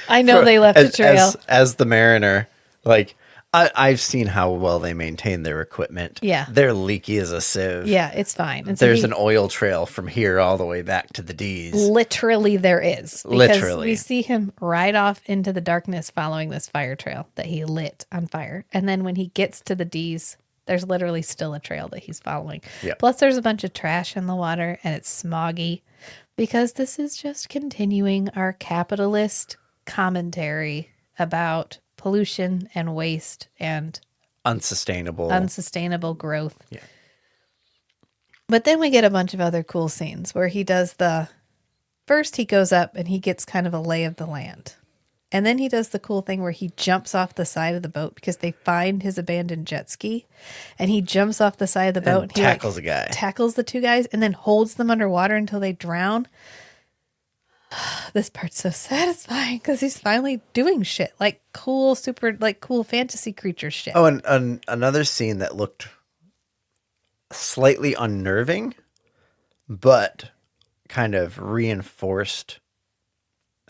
I know they left a trail. As the mariner, like, I've seen how well they maintain their equipment. Yeah. They're leaky as a sieve. Yeah, it's fine. And so There's an oil trail from here all the way back to the D's. literally there is. Because Literally. we see him ride off into the darkness following this fire trail that he lit on fire. And then when he gets to the D's, there's literally still a trail that he's following. Yep. Plus there's a bunch of trash in the water and it's smoggy because this is just continuing our capitalist commentary about pollution and waste and unsustainable growth. Yeah. But then we get a bunch of other cool scenes where he does first he goes up and he gets kind of a lay of the land. And then he does the cool thing where he jumps off the side of the boat because they find his abandoned jet ski. And he jumps off the side of the boat and he tackles a guy. Tackles the two guys and then holds them underwater until they drown. This part's so satisfying because he's finally doing shit like cool, super like cool fantasy creature shit. Oh, and another scene that looked slightly unnerving, but kind of reinforced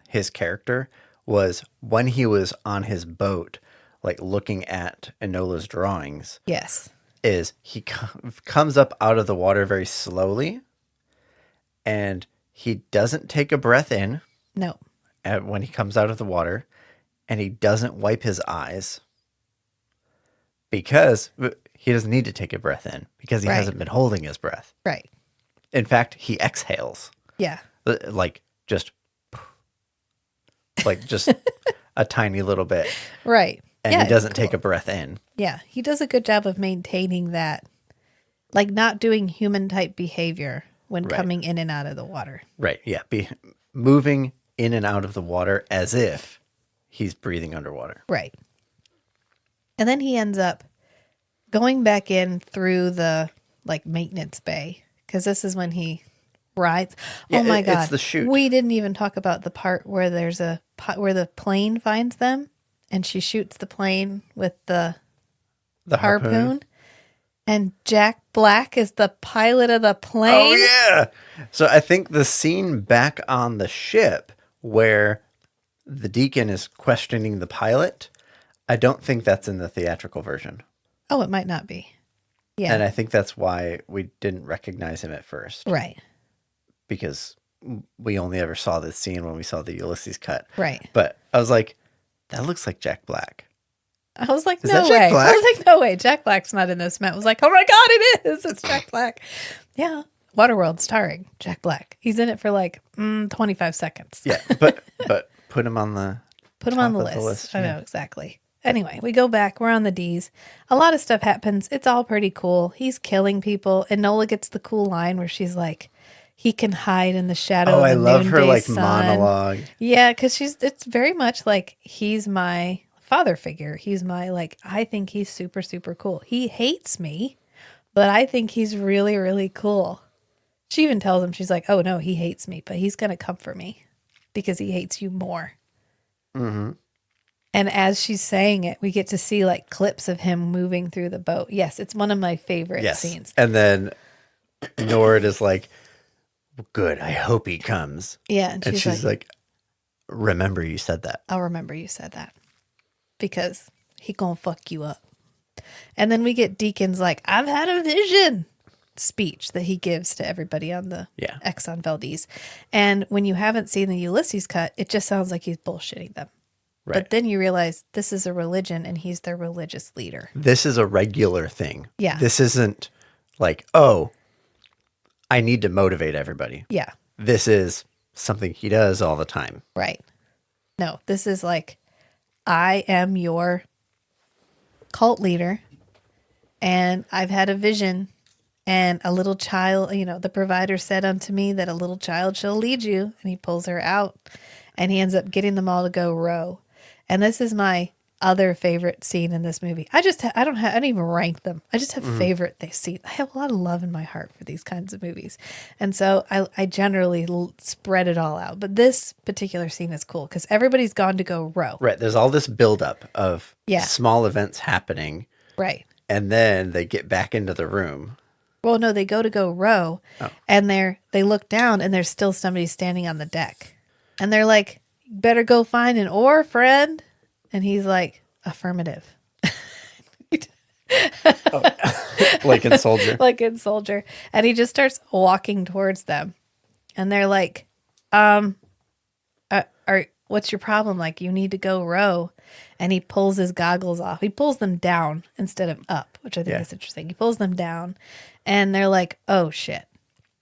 his character was when he was on his boat, like looking at Enola's drawings. Yes. Is he comes up out of the water very slowly, and he doesn't take a breath in. No. When he comes out of the water, and he doesn't wipe his eyes because he doesn't need to take a breath in because he hasn't been holding his breath. Right. In fact, he exhales. Yeah. Like just a tiny little bit. Right. And he doesn't take a breath in. Yeah. He does a good job of maintaining that, like not doing human type behavior when coming in and out of the water. Right. Yeah. Moving in and out of the water as if he's breathing underwater. Right. And then he ends up going back in through the like maintenance bay because this is when he rides. Yeah, oh my God. It's the chute. We didn't even talk about the part where where the plane finds them and she shoots the plane with the harpoon. And Jack Black is the pilot of the plane. Oh, yeah. So I think the scene back on the ship where the deacon is questioning the pilot, I don't think that's in the theatrical version. Oh, it might not be. Yeah. And I think that's why we didn't recognize him at first. Right. Because we only ever saw this scene when we saw the Ulysses cut. Right. But I was like, that looks like Jack Black. I was like, Is no that way. Jack Black? I was like, no way. Jack Black's not in this. Matt was like, oh my God, it is. It's Jack Black. Yeah. Waterworld starring Jack Black. He's in it for like 25 seconds. Yeah. But put him on the list. I yeah. know, exactly. Anyway, we go back. We're on the D's. A lot of stuff happens. It's all pretty cool. He's killing people. And Nola gets the cool line where she's like, he can hide in the shadow of the I love her like sun. monologue. Yeah, because it's very much like he's my father figure. He's my I think he's super, super cool. He hates me, but I think he's really, really cool. She even tells him, she's like, oh no, he hates me, but he's going to comfort me because he hates you more. Mm-hmm. And as she's saying it, we get to see like clips of him moving through the boat. Yes, it's one of my favorite scenes. And then Nord is like, good, I hope he comes. Yeah. And she's like, remember you said that. I'll remember you said that because he gonna fuck you up. And then we get Deacon's like, I've had a vision speech that he gives to everybody on the Exxon Valdez. And when you haven't seen the Ulysses cut, it just sounds like he's bullshitting them. Right. But then you realize this is a religion and he's their religious leader. This is a regular thing. Yeah. This isn't like, oh, I need to motivate everybody. Yeah. This is something he does all the time. Right. No, this is like, I am your cult leader and I've had a vision and a little child, the provider said unto me that a little child shall lead you. And he pulls her out and he ends up getting them all to go row. And this is my other favorite scene in this movie. I don't even rank them. I just have favorite scenes. I have a lot of love in my heart for these kinds of movies. And so I generally spread it all out. But this particular scene is cool because everybody's gone to go row. Right. There's all this buildup of small events happening. Right. And then they get back into the room. Well, no, they go to go row and they look down and there's still somebody standing on the deck. And they're like, better go find an oar, friend. And he's like, affirmative. Like in Soldier. like in Soldier. And he just starts walking towards them. And they're like, what's your problem? Like, you need to go row. And he pulls his goggles off. He pulls them down instead of up, which I think Yeah. is interesting. He pulls them down and they're like, oh shit,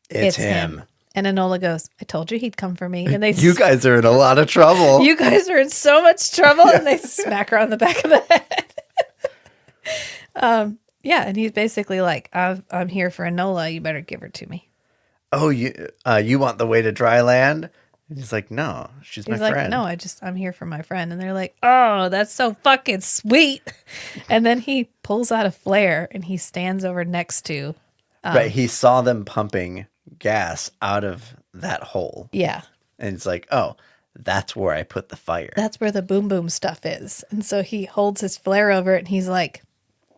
It's him. And Enola goes, I told you he'd come for me. And they You guys are in a lot of trouble. you guys are in so much trouble. And they smack her on the back of the head. Yeah. And he's basically like, I'm here for Enola. You better give her to me. Oh, you want the way to dry land? And he's like, no, she's He's my like, friend. no, I'm here for my friend. And they're like, oh, that's so fucking sweet. And then he pulls out a flare and he stands over next to. Right. He saw them pumping gas out of that hole. Yeah. And it's like, oh, that's where I put the fire. That's where the boom boom stuff is. And so he holds his flare over it and he's like,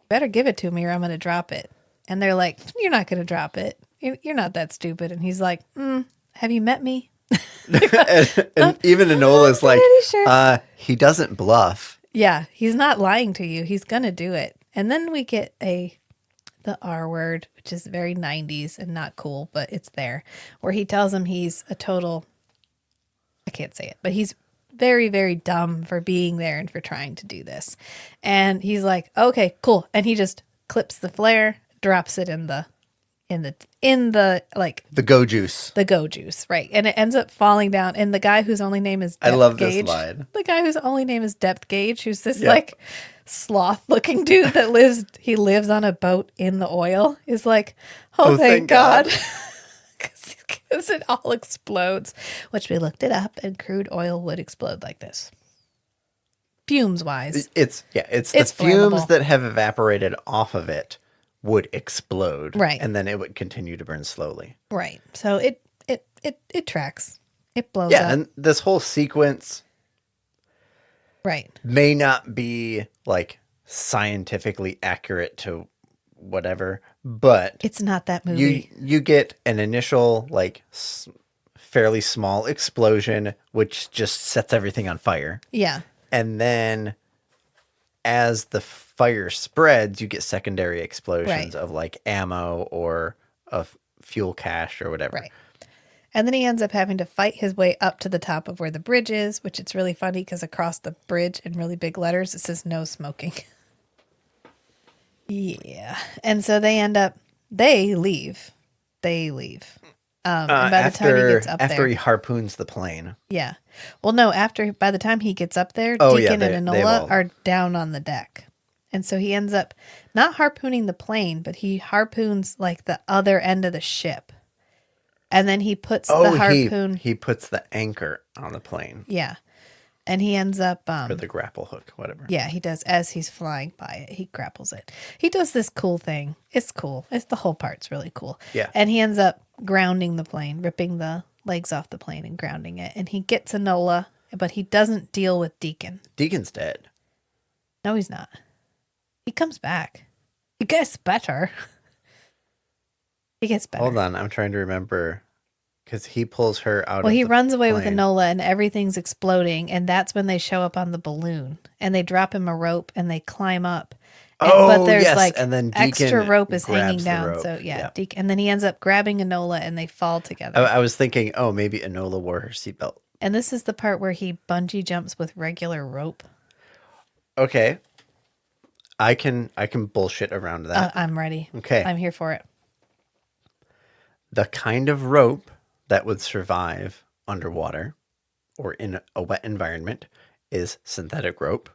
better give it to me or I'm going to drop it. And they're like, you're not going to drop it. You're not that stupid. And he's like, have you met me? and even Enola's like, sure. he doesn't bluff. Yeah, he's not lying to you. He's going to do it. And then we get the R word, which is very 90s and not cool, but it's there, where he tells him he's a total, I can't say it, but he's very, very dumb for being there and for trying to do this. And he's like, okay, cool. And he just clips the flare, drops it in the like The go juice. the go juice, right? And it ends up falling down. And the guy whose only name is Depth I love Gauge, this line. the guy whose only name is Depth Gauge, who's this Yep. like sloth-looking dude that lives on a boat in the oil, is like, oh, thank God. Because it all explodes, which we looked it up, and crude oil would explode like this. Fumes wise. It's the It's fumes flammable. that have evaporated off of it would explode. Right. And then it would continue to burn slowly. Right. So it tracks. It blows Yeah, up. and this whole sequence Right. may not be like scientifically accurate to whatever, but It's not that movie. you get an initial like fairly small explosion which just sets everything on fire. Yeah. And then as the fire spreads, you get secondary explosions Right. of like ammo or of fuel cache or whatever. Right. And then he ends up having to fight his way up to the top of where the bridge is, which it's really funny because across the bridge in really big letters, it says no smoking. Yeah. And so they leave. And by the time he gets up after there. he harpoons the plane. Yeah. Well, no, by the time he gets up there, Oh, yeah, Deacon and they've Enola all- are down on the deck. And so he ends up not harpooning the plane, but he harpoons like the other end of the ship. And then he puts the harpoon. He puts the anchor on the plane Yeah. And he ends up or the grapple hook, whatever. yeah, he does. As he's flying by it, he grapples it. He does this cool thing. It's cool. It's the whole part's really cool. Yeah. And he ends up grounding the plane, ripping the legs off the plane and grounding it. And he gets Enola, but he doesn't deal with Deacon. Deacon's dead. No, he's not. He comes back. He gets better. He gets better. Hold on, I'm trying to remember because he pulls her out. Well, of he the runs away with plane. Enola and everything's exploding. And that's when they show up on the balloon and they drop him a rope and they climb up. But there's yes, like and then Deacon extra rope is hanging grabs the down. rope. So yeah, Deacon, and then he ends up grabbing Enola and they fall together. I was thinking, oh, maybe Enola wore her seatbelt. And this is the part where he bungee jumps with regular rope. Okay, I can bullshit around that. I'm ready. Okay. I'm here for it. The kind of rope that would survive underwater or in a wet environment is synthetic rope.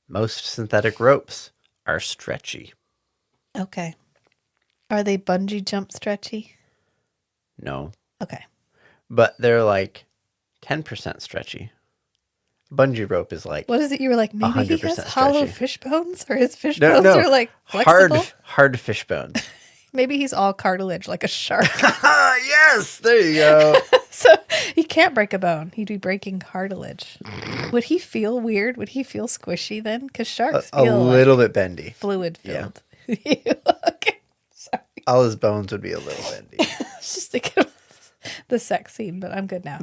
Most synthetic ropes are stretchy. Okay. Are they bungee jump stretchy? No, Okay. but they're like 10% stretchy. Bungee rope is like What is it? You were like, maybe he 100% has hollow stretchy. fish bones, or his fish no, bones no, are like flexible. hard fish bones. Maybe he's all cartilage like a shark. Yes, there you go. So he can't break a bone. He'd be breaking cartilage. Would he feel weird? Would he feel squishy then? Because sharks A feel little bit bendy. fluid filled. Okay. Sorry. All his bones would be a little bendy. I was just thinking of the sex scene, but I'm good now.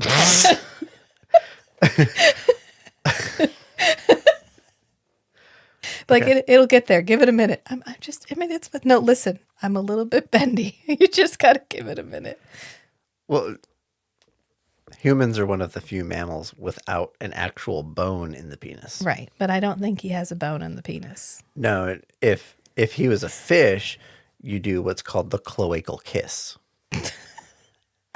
Like Okay. it'll get there. Give it a minute. I'm just a minute. No, listen. I'm a little bit bendy. You just got to give it a minute. Well, humans are one of the few mammals without an actual bone in the penis. Right. But I don't think he has a bone in the penis. No, if he was a fish, you do what's called the cloacal kiss.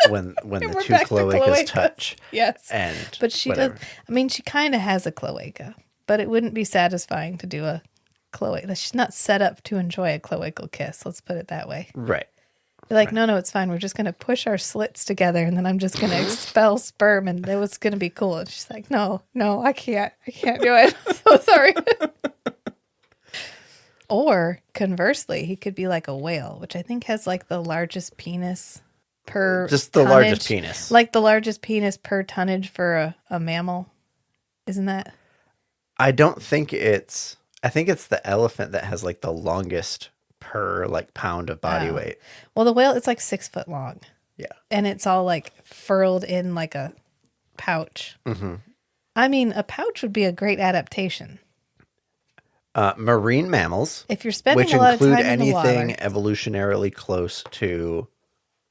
When And the we're two back to cloacas cloacas. touch. Yes. And But she whatever. does. I mean, she kind of has a cloaca, but it wouldn't be satisfying to do a cloaca. She's not set up to enjoy a cloacal kiss. Let's put it that way. Right. You're like, no, it's fine. We're just going to push our slits together and then I'm just going to expel sperm and it was going to be cool. And she's like, no, I can't. I can't do it. I'm so sorry. Or conversely, he could be like a whale, which I think has like the largest penis per Just the tonnage. largest penis. Like the largest penis per tonnage for a mammal. Isn't that? I don't think it's. I think it's the elephant that has like the longest per like pound of body Oh. weight. Well, the whale, it's like 6 foot long. Yeah. And it's all like furled in like a pouch. Mm-hmm. I mean, a pouch would be a great adaptation. Marine mammals, If you're spending which a lot of include time in the anything water. evolutionarily close to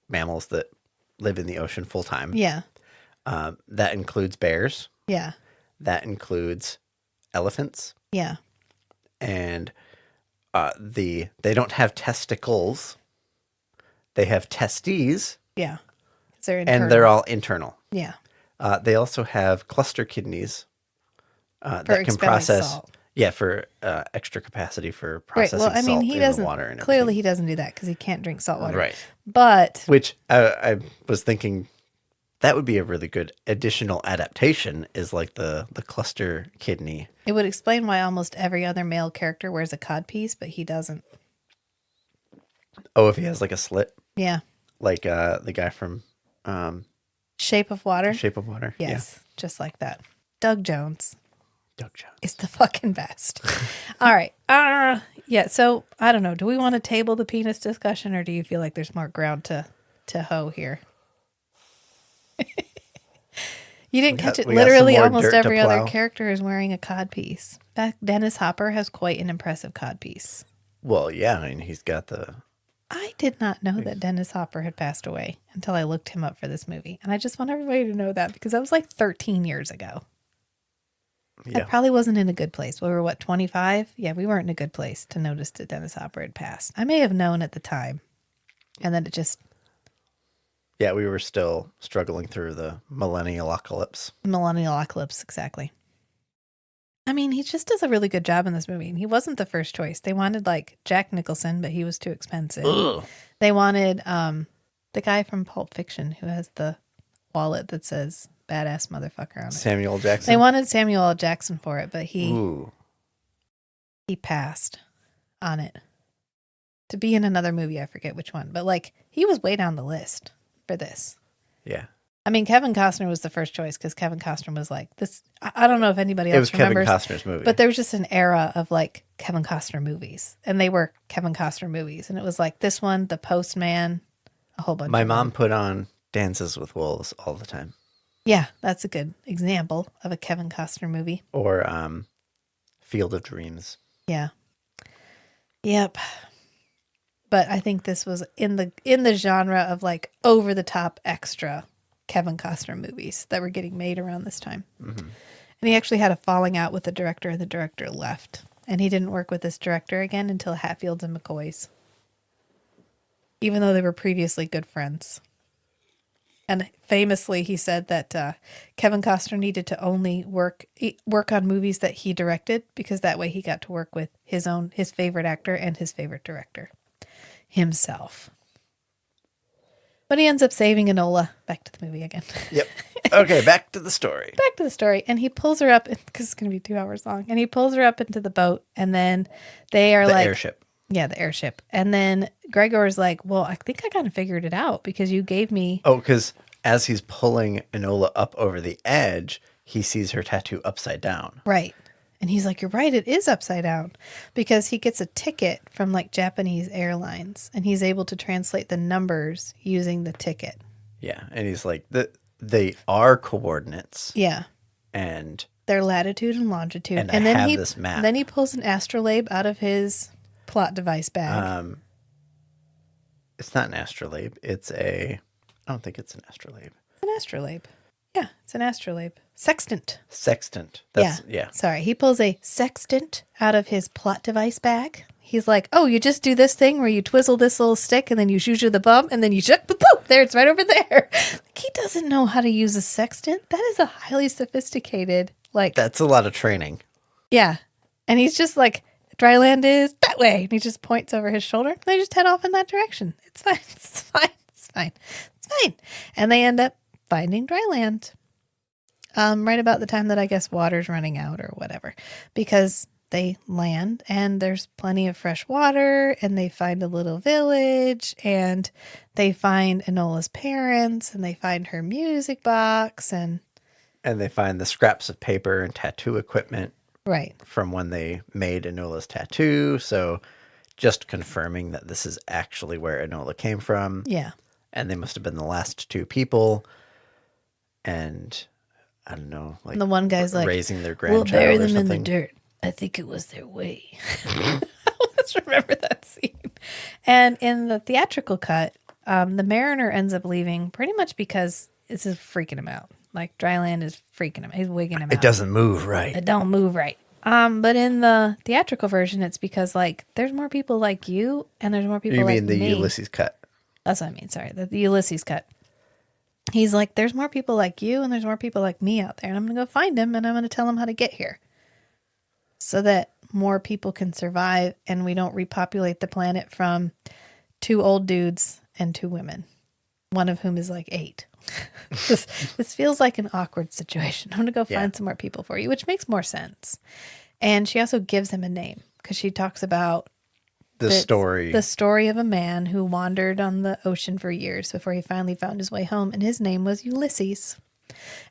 mammals that live in the ocean full time. Yeah. That includes bears. Yeah. That includes elephants. Yeah. And they don't have testicles. They have testes, Yeah. 'Cause they're and internal. they're all internal. Yeah. They also have cluster kidneys that can expelling process. salt. Yeah, for extra capacity for Right. processing Well, I mean, salt he in doesn't. the water and Clearly, everything. he doesn't do that because he can't drink salt water. Right. But Which I was thinking that would be a really good additional adaptation is like the cluster kidney. it would explain why almost every other male character wears a codpiece, but he doesn't. Oh, if he has like a slit, Yeah. like the guy from Shape of Water. Shape of Water. Yes. Just like that. Doug Jones Yeah. Doug Jones. is the fucking best. All right. Yeah. So I don't know. Do we want to table the penis discussion or do you feel like there's more ground to hoe here? You didn't catch it. we got some Literally more almost dirt to every other plow. character is wearing a codpiece. In fact, Dennis Hopper has quite an impressive codpiece. Well, yeah, I mean, he's got the. I did not know that Dennis Hopper had passed away until I looked him up for this movie. And I just want everybody to know that because that was like 13 years ago. I Yeah. probably wasn't in a good place. We were, what, 25? Yeah, we weren't in a good place to notice that Dennis Hopper had passed. I may have known at the time. And then it just, Yeah, we were still struggling through the millennial apocalypse. millennial eclipse, exactly. I mean, he just does a really good job in this movie. And he wasn't the first choice. They wanted like Jack Nicholson, but he was too expensive. Ugh. They wanted the guy from Pulp Fiction who has the wallet that says badass motherfucker on it. Samuel Jackson. They wanted Samuel L. Jackson for it, but he Ooh. passed on it to be in another movie. I forget which one, but like he was way down the list for this. Yeah. I mean, Kevin Costner was the first choice because Kevin Costner was like this. I don't know if anybody else It was Kevin remembers, Costner's movie. but there was just an era of like Kevin Costner movies, and they were Kevin Costner movies, and it was like this one, The Postman, a whole bunch. My of mom them. put on Dances with Wolves all the time. Yeah, that's a good example of a Kevin Costner movie. Or Field of Dreams. Yeah. Yep. But I think this was in the genre of like over the top extra Kevin Costner movies that were getting made around this time. Mm-hmm. And he actually had a falling out with the director, and the director left. And he didn't work with this director again until Hatfields and McCoys. Even though they were previously good friends. And famously, he said that Kevin Costner needed to only work on movies that he directed because that way he got to work with his favorite actor and his favorite director himself. But he ends up saving Enola. Back to the movie again. Yep. Okay, back to the story. Back to the story. And he pulls her up because it's going to be 2 hours long. And he pulls her up into the boat, and then they are The like, airship. yeah, the airship. And then Gregor's like, well, I think I kind of figured it out because you gave me. Oh, because as he's pulling Enola up over the edge, he sees her tattoo upside down. Right. And he's like, you're right, it is upside down because he gets a ticket from like Japanese airlines and he's able to translate the numbers using the ticket. Yeah, and he's like, they are coordinates, Yeah. and their latitude and longitude. And I have this map. Then he pulls an astrolabe out of his plot device bag. It's not an astrolabe. I don't think it's an astrolabe. An astrolabe. Yeah, it's an astrolabe. Sextant. Sextant. Yeah. Sorry. He pulls a sextant out of his plot device bag. He's like, oh, you just do this thing where you twizzle this little stick and then you shoot the bum and then you shut, there, it's right over there. Like, he doesn't know how to use a sextant. That is a highly sophisticated, That's a lot of training. Yeah. And he's just like, dry land is that way. And he just points over his shoulder. And they just head off in that direction. It's fine. It's fine. It's fine. It's fine. And they end up finding dry land. Right about the time that I guess water's running out or whatever. Because they land and there's plenty of fresh water and they find a little village and they find Enola's parents and they find her music box and they find the scraps of paper and tattoo equipment right from when they made Enola's tattoo. So just confirming that this is actually where Enola came from. Yeah. And they must have been the last two people. And I don't know, and the one guy's like, raising their we'll grandchild bury or them something. in the dirt. I think it was their way. I always remember that scene. And in the theatrical cut, the mariner ends up leaving pretty much because it's just freaking him out. Like Dryland is freaking him. He's wigging him out. It doesn't move right. It don't move right. But in the theatrical version, it's because there's more people like you, and there's more people You like mean the me. Ulysses cut? That's what I mean. Sorry, the Ulysses cut. He's like, there's more people like you, and there's more people like me out there, and I'm gonna go find him, and I'm gonna tell him how to get here, so that more people can survive, and we don't repopulate the planet from 2 old dudes and 2 women, one of whom is like 8. This feels like an awkward situation. I'm going to go find some more people for you, which makes more sense. And she also gives him a name because she talks about the story of a man who wandered on the ocean for years before he finally found his way home. And his name was Ulysses.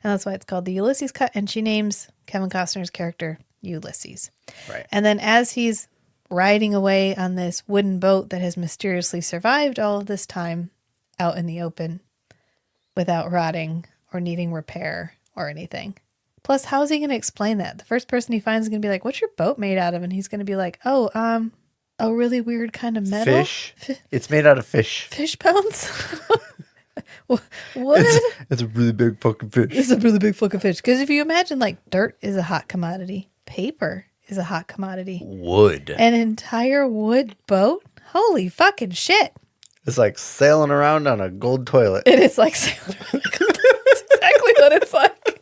And that's why it's called the Ulysses cut. And she names Kevin Costner's character Ulysses. Right. And then as he's riding away on this wooden boat that has mysteriously survived all of this time out in the open, without rotting or needing repair or anything. Plus, how is he going to explain that? The first person he finds is going to be like, what's your boat made out of? And he's going to be like, a really weird kind of metal. Fish. It's made out of fish. Fish bones? What? It's a really big fucking fish. It's a really big fucking fish. Because if you imagine, dirt is a hot commodity. Paper is a hot commodity. Wood. An entire wood boat? Holy fucking shit. It's like sailing around on a gold toilet. It is like sailing around. That's exactly what it's like.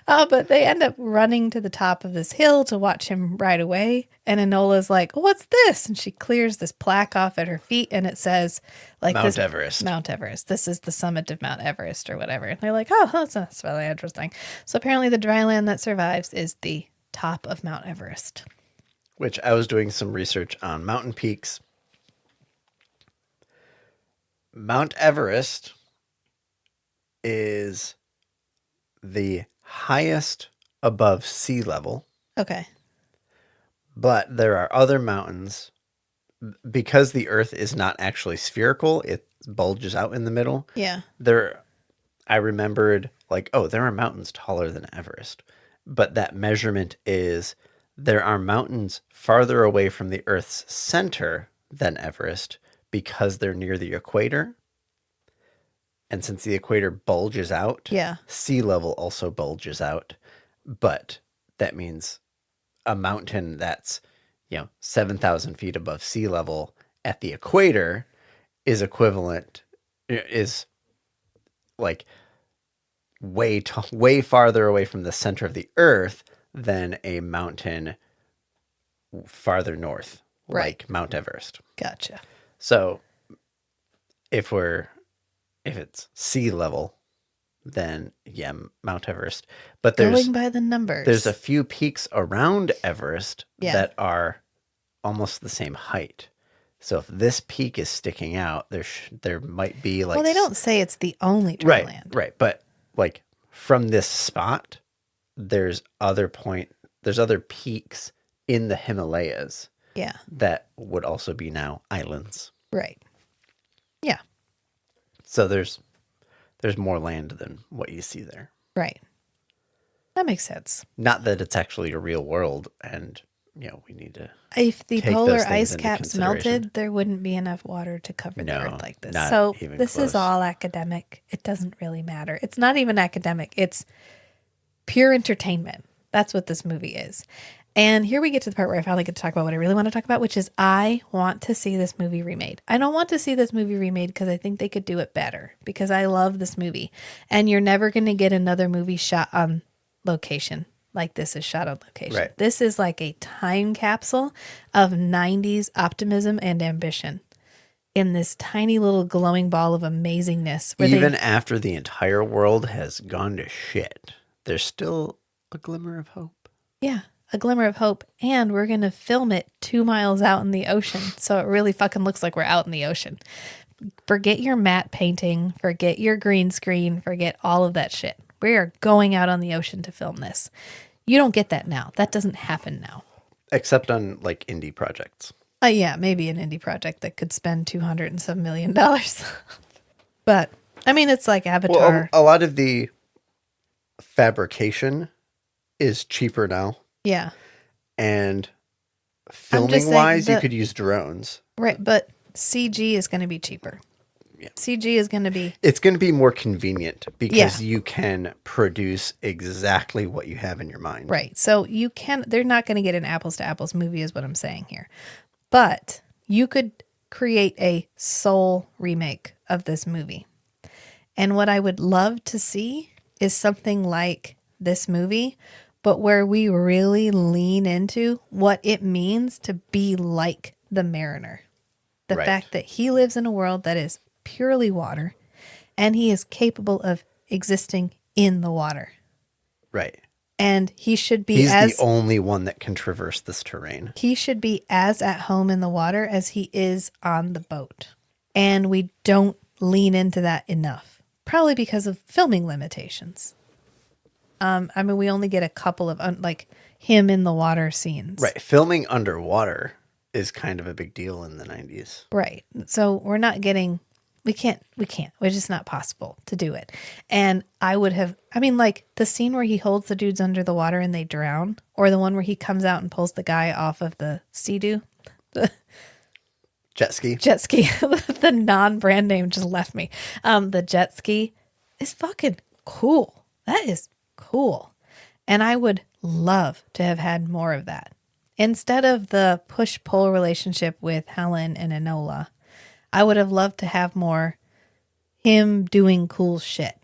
But they end up running to the top of this hill to watch him ride away. And Enola's like, what's this? And she clears this plaque off at her feet. And it says, Mount Everest. Mount Everest. This is the summit of Mount Everest or whatever. And they're like, oh, that's really interesting. So apparently the dry land that survives is the top of Mount Everest. Which I was doing some research on mountain peaks. Mount Everest is the highest above sea level. Okay. But there are other mountains. Because the Earth is not actually spherical, it bulges out in the middle. Yeah. I remembered, there are mountains taller than Everest. But that measurement is there are mountains farther away from the Earth's center than Everest, because they're near the equator. And since the equator bulges out, sea level also bulges out. But that means a mountain that's, 7,000 feet above sea level at the equator is way farther away from the center of the Earth than a mountain farther north, like Mount Everest. Gotcha. So if it's sea level, then Mount Everest. But going by the numbers, there's a few peaks around Everest that are almost the same height. So if this peak is sticking out, there might be well, they don't say it's the only dry land. Right. But from this spot, there's other peaks in the Himalayas. Yeah. That would also be now islands. Right. Yeah. So there's more land than what you see there. Right. That makes sense. Not that it's actually a real world, and we need to If the take polar those things ice into caps consideration. melted, there wouldn't be enough water to cover the earth No, like this. not So even this is close. all academic. It doesn't really matter. It's not even academic. It's pure entertainment. That's what this movie is. And here we get to the part where I finally get to talk about what I really want to talk about, which is I want to see this movie remade. I don't want to see this movie remade because I think they could do it better, because I love this movie. And you're never going to get another movie shot on location like this is shot on location. Right. This is like a time capsule of 90s optimism and ambition in this tiny little glowing ball of amazingness. Even after the entire world has gone to shit, there's still a glimmer of hope. Yeah, a glimmer of hope. And we're going to film it 2 miles out in the ocean. So it really fucking looks like we're out in the ocean. Forget your matte painting. Forget your green screen. Forget all of that shit. We are going out on the ocean to film this. You don't get that now. That doesn't happen now. Except on like indie projects. Yeah, maybe an indie project that could spend $200 and some million. But I mean, it's like Avatar. Well, a lot of the fabrication is cheaper now. Yeah. And I'm just filming saying wise, you could use drones. Right, but CG is going to be cheaper. Yeah. CG is going to be... It's going to be more convenient because you can produce exactly what you have in your mind. Right. So you can... They're not going to get an apples to apples movie is what I'm saying here. But you could create a soul remake of this movie. And what I would love to see is something like this movie, but where we really lean into what it means to be like the mariner. The fact that he lives in a world that is purely water, and he is capable of existing in the water. Right. And he should be He's the only one that can traverse this terrain. He should be as at home in the water as he is on the boat. And we don't lean into that enough. Probably because of filming limitations. I mean, we only get a couple of like him in the water scenes. Right. Filming underwater is kind of a big deal in the 90s. Right. So we're not getting, we can't. It's just not possible to do it. And I would have, I mean, like the scene where he holds the dudes under the water and they drown, or the one where he comes out and pulls the guy off of the Sea-Doo. Jet ski. The non-brand name just left me. The jet ski is fucking cool. That is cool. And I would love to have had more of that. Instead of the push-pull relationship with Helen and Enola, I would have loved to have more him doing cool shit.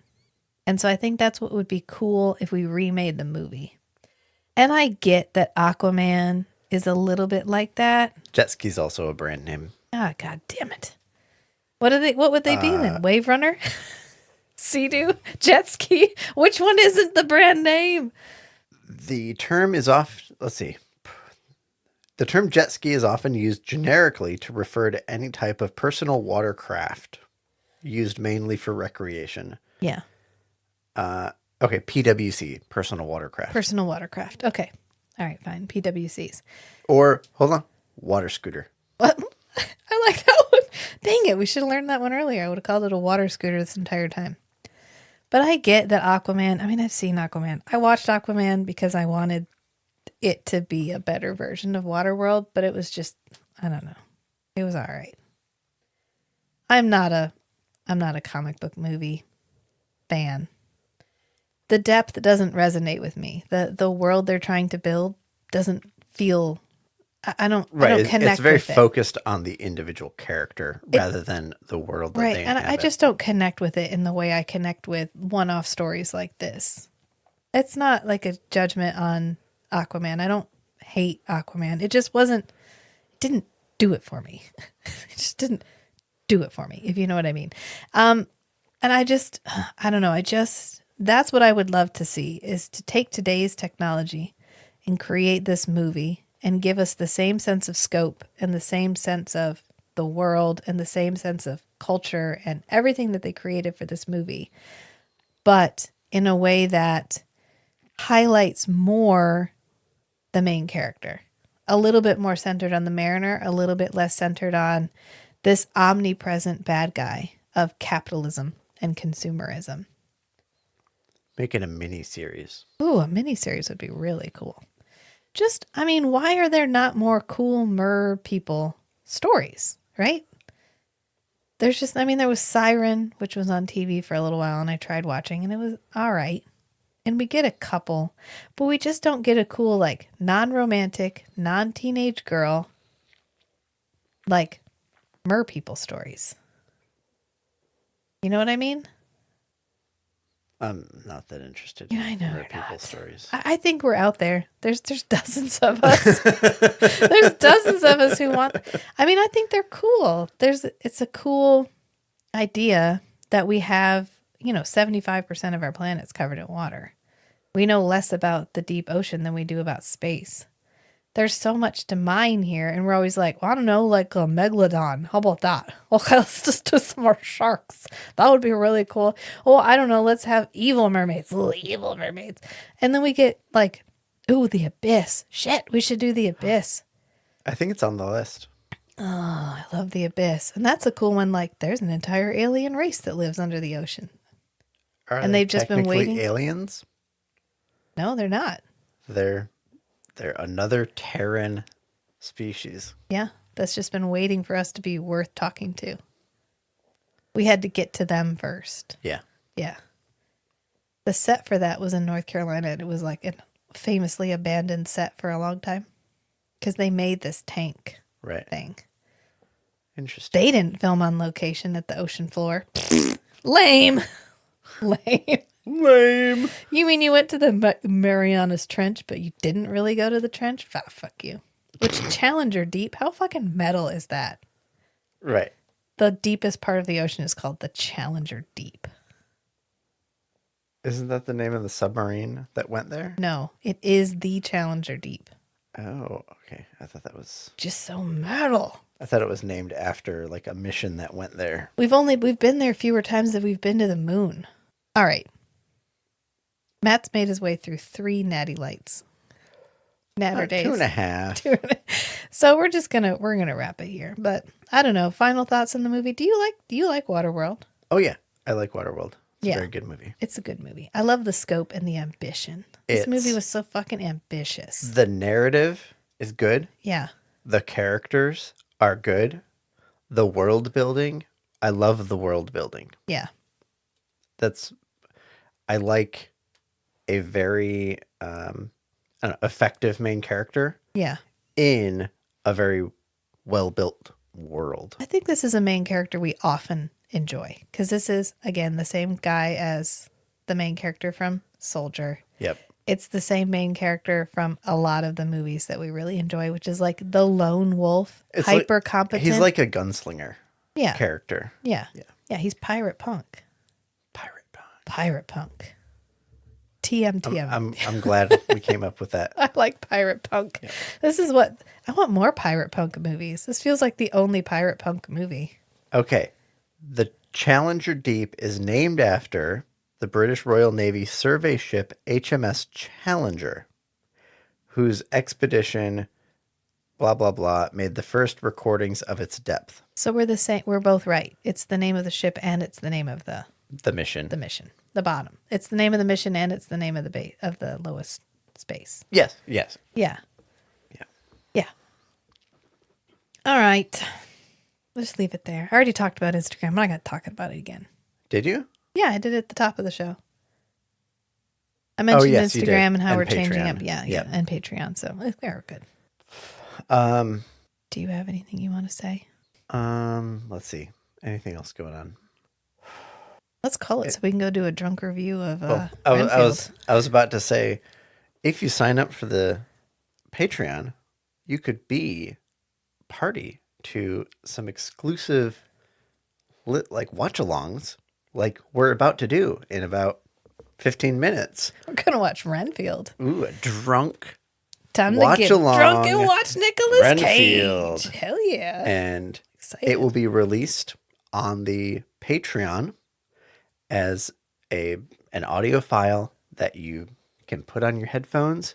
And so I think that's what would be cool if we remade the movie. And I get that Aquaman is a little bit like that. Jet ski's also a brand name. Ah, God damn it. What would they be then? Wave Runner? Sea-Doo? Jet ski? Which one isn't the brand name? The term is off. Let's see. The term jet ski is often used generically to refer to any type of personal watercraft used mainly for recreation. Yeah. Okay, PWC, personal watercraft. Personal watercraft. Okay. All right, fine. PWCs. Or, hold on, water scooter. What? I like that one. Dang it. We should have learned that one earlier. I would have called it a water scooter this entire time. But I get that Aquaman, I mean, I've seen Aquaman. I watched Aquaman because I wanted it to be a better version of Waterworld, but it was just, I don't know. It was all right. I'm not a comic book movie fan. The depth doesn't resonate with me. The world they're trying to build doesn't feel, I don't connect with it. It's very focused on the individual character rather than the world that they inhabit. And I just don't connect with it in the way I connect with one-off stories like this. It's not like a judgment on Aquaman. I don't hate Aquaman. It just didn't do it for me. It just didn't do it for me, if you know what I mean. And I don't know. That's what I would love to see, is to take today's technology and create this movie and give us the same sense of scope and the same sense of the world and the same sense of culture and everything that they created for this movie, but in a way that highlights more the main character, a little bit more centered on the mariner, a little bit less centered on this omnipresent bad guy of capitalism and consumerism. Making a mini series. Ooh, a miniseries would be really cool. Just, I mean, why are there not more cool mer people stories, right? There's just, I mean, there was Siren, which was on TV for a little while, and I tried watching, and it was all right. And we get a couple, but we just don't get a cool, like, non-romantic, non-teenage girl, like, mer people stories. You know what I mean? I'm not that interested Yeah, I in know mer you're people not. stories. I think we're out there. There's dozens of us. There's dozens of us who want. I mean, I think they're cool. It's a cool idea that we have. 75% of our planet's covered in water. We know less about the deep ocean than we do about space. There's so much to mine here, and we're always like, well, I don't know, like a megalodon. How about that? Okay, let's just do some more sharks. That would be really cool. Oh, I don't know, let's have evil mermaids. Ooh, evil mermaids. And then we get like, ooh, the abyss. Shit, we should do the abyss. I think it's on the list. Oh, I love the abyss. And that's a cool one. Like, there's an entire alien race that lives under the ocean. Are And they they've just been technically waiting. aliens? No, they're not. They're another Terran species. Yeah, that's just been waiting for us to be worth talking to. We had to get to them first. Yeah. Yeah. The set for that was in North Carolina, and it was like a famously abandoned set for a long time because they made this tank Right. thing. Interesting. They didn't film on location at the ocean floor. Lame. Lame. Lame. You mean you went to the Marianas Trench, but you didn't really go to the trench? Ah, fuck you. Which Challenger Deep? How fucking metal is that? Right. The deepest part of the ocean is called the Challenger Deep. Isn't that the name of the submarine that went there? No, it is the Challenger Deep. Oh, okay. I thought Just so metal. it was named after like a mission that went there. We've been there fewer times than we've been to the moon. All right. Matt's made his way through 3 natty lights. Natter days. 2.5. So we're gonna wrap it here. But I don't know. Final thoughts on the movie. Do you like Waterworld? Oh yeah, I like Waterworld. It's Yeah. a very good movie. It's a good movie. I love the scope and the ambition. This movie was so fucking ambitious. The narrative is good. Yeah. The characters are good. The world building, I love the world building. Yeah. I like a very effective main character Yeah. in a very well built world. I think this is a main character we often enjoy because this is, again, the same guy as the main character from Soldier. Yep. It's the same main character from a lot of the movies that we really enjoy, which is like the lone wolf, hyper competent. He's like a gunslinger character. Yeah. He's pirate punk. Pirate punk. TM. I'm glad we came up with that. I like pirate punk. Yeah. This is what I want, more pirate punk movies. This feels like the only pirate punk movie. Okay. The Challenger Deep is named after the British Royal Navy survey ship HMS Challenger, whose expedition, blah, blah, blah, made the first recordings of its depth. So we're the same. We're both right. It's the name of the ship and it's the name of the mission. The mission. The bottom. It's the name of the mission and it's the name of the base of the lowest space. Yes. Yeah. Yeah. Yeah. All right. Let's leave it there. I already talked about Instagram. I'm not going to talk about it again. Did you? Yeah, I did it at the top of the show. I mentioned yes, you did. Instagram and how And we're changing Patreon. up. Yeah, Yep. and Patreon. So we're good. Do you have anything you want to say? Let's see. Anything else going on? Let's call it so we can go do a drunk review of I was about to say, if you sign up for the Patreon, you could be party to some exclusive like watch-alongs like we're about to do in about 15 minutes. We're going to watch Renfield. Ooh, a drunk Time to watch get along drunk and watch Nicolas Renfield. Cage. Hell yeah. And Excited. it will be released on the Patreon as an audio file that you can put on your headphones,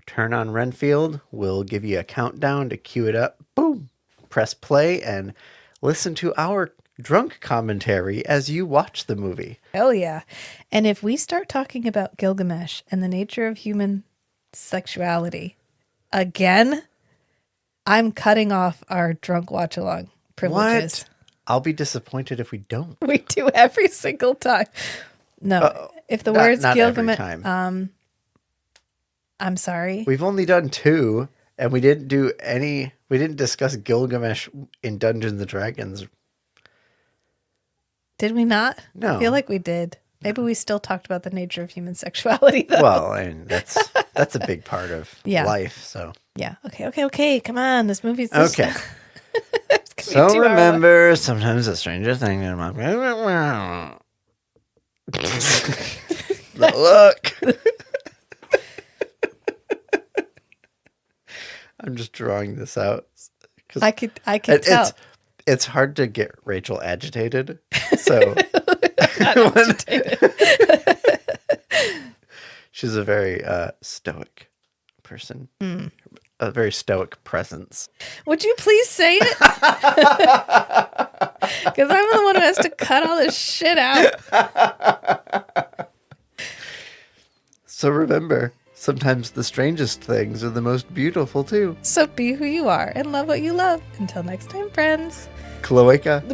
turn on Renfield, we'll give you a countdown to cue it up, boom, press play, and listen to our drunk commentary as you watch the movie. Hell yeah. And if we start talking about Gilgamesh and the nature of human sexuality again, I'm cutting off our drunk watch along privileges. What? I'll be disappointed if we don't. We do every single time. No, if the words not every Gilgamesh, time. I'm sorry. We've only done 2, and we didn't discuss Gilgamesh in Dungeons and Dragons. Did we not? No. I feel like we did. Maybe we still talked about the nature of human sexuality, though. Well, I mean, that's a big part of life, so. Yeah. Okay. Come on. This movie's Okay. So remember, sometimes the strangest thing in my look. I'm just drawing this out. I could tell. It's hard to get Rachel agitated. So she's a very stoic person. A very stoic presence. Would you please say it? Because I'm the one who has to cut all this shit out. So remember, sometimes the strangest things are the most beautiful too. So be who you are and love what you love. Until next time, friends. Cloaca.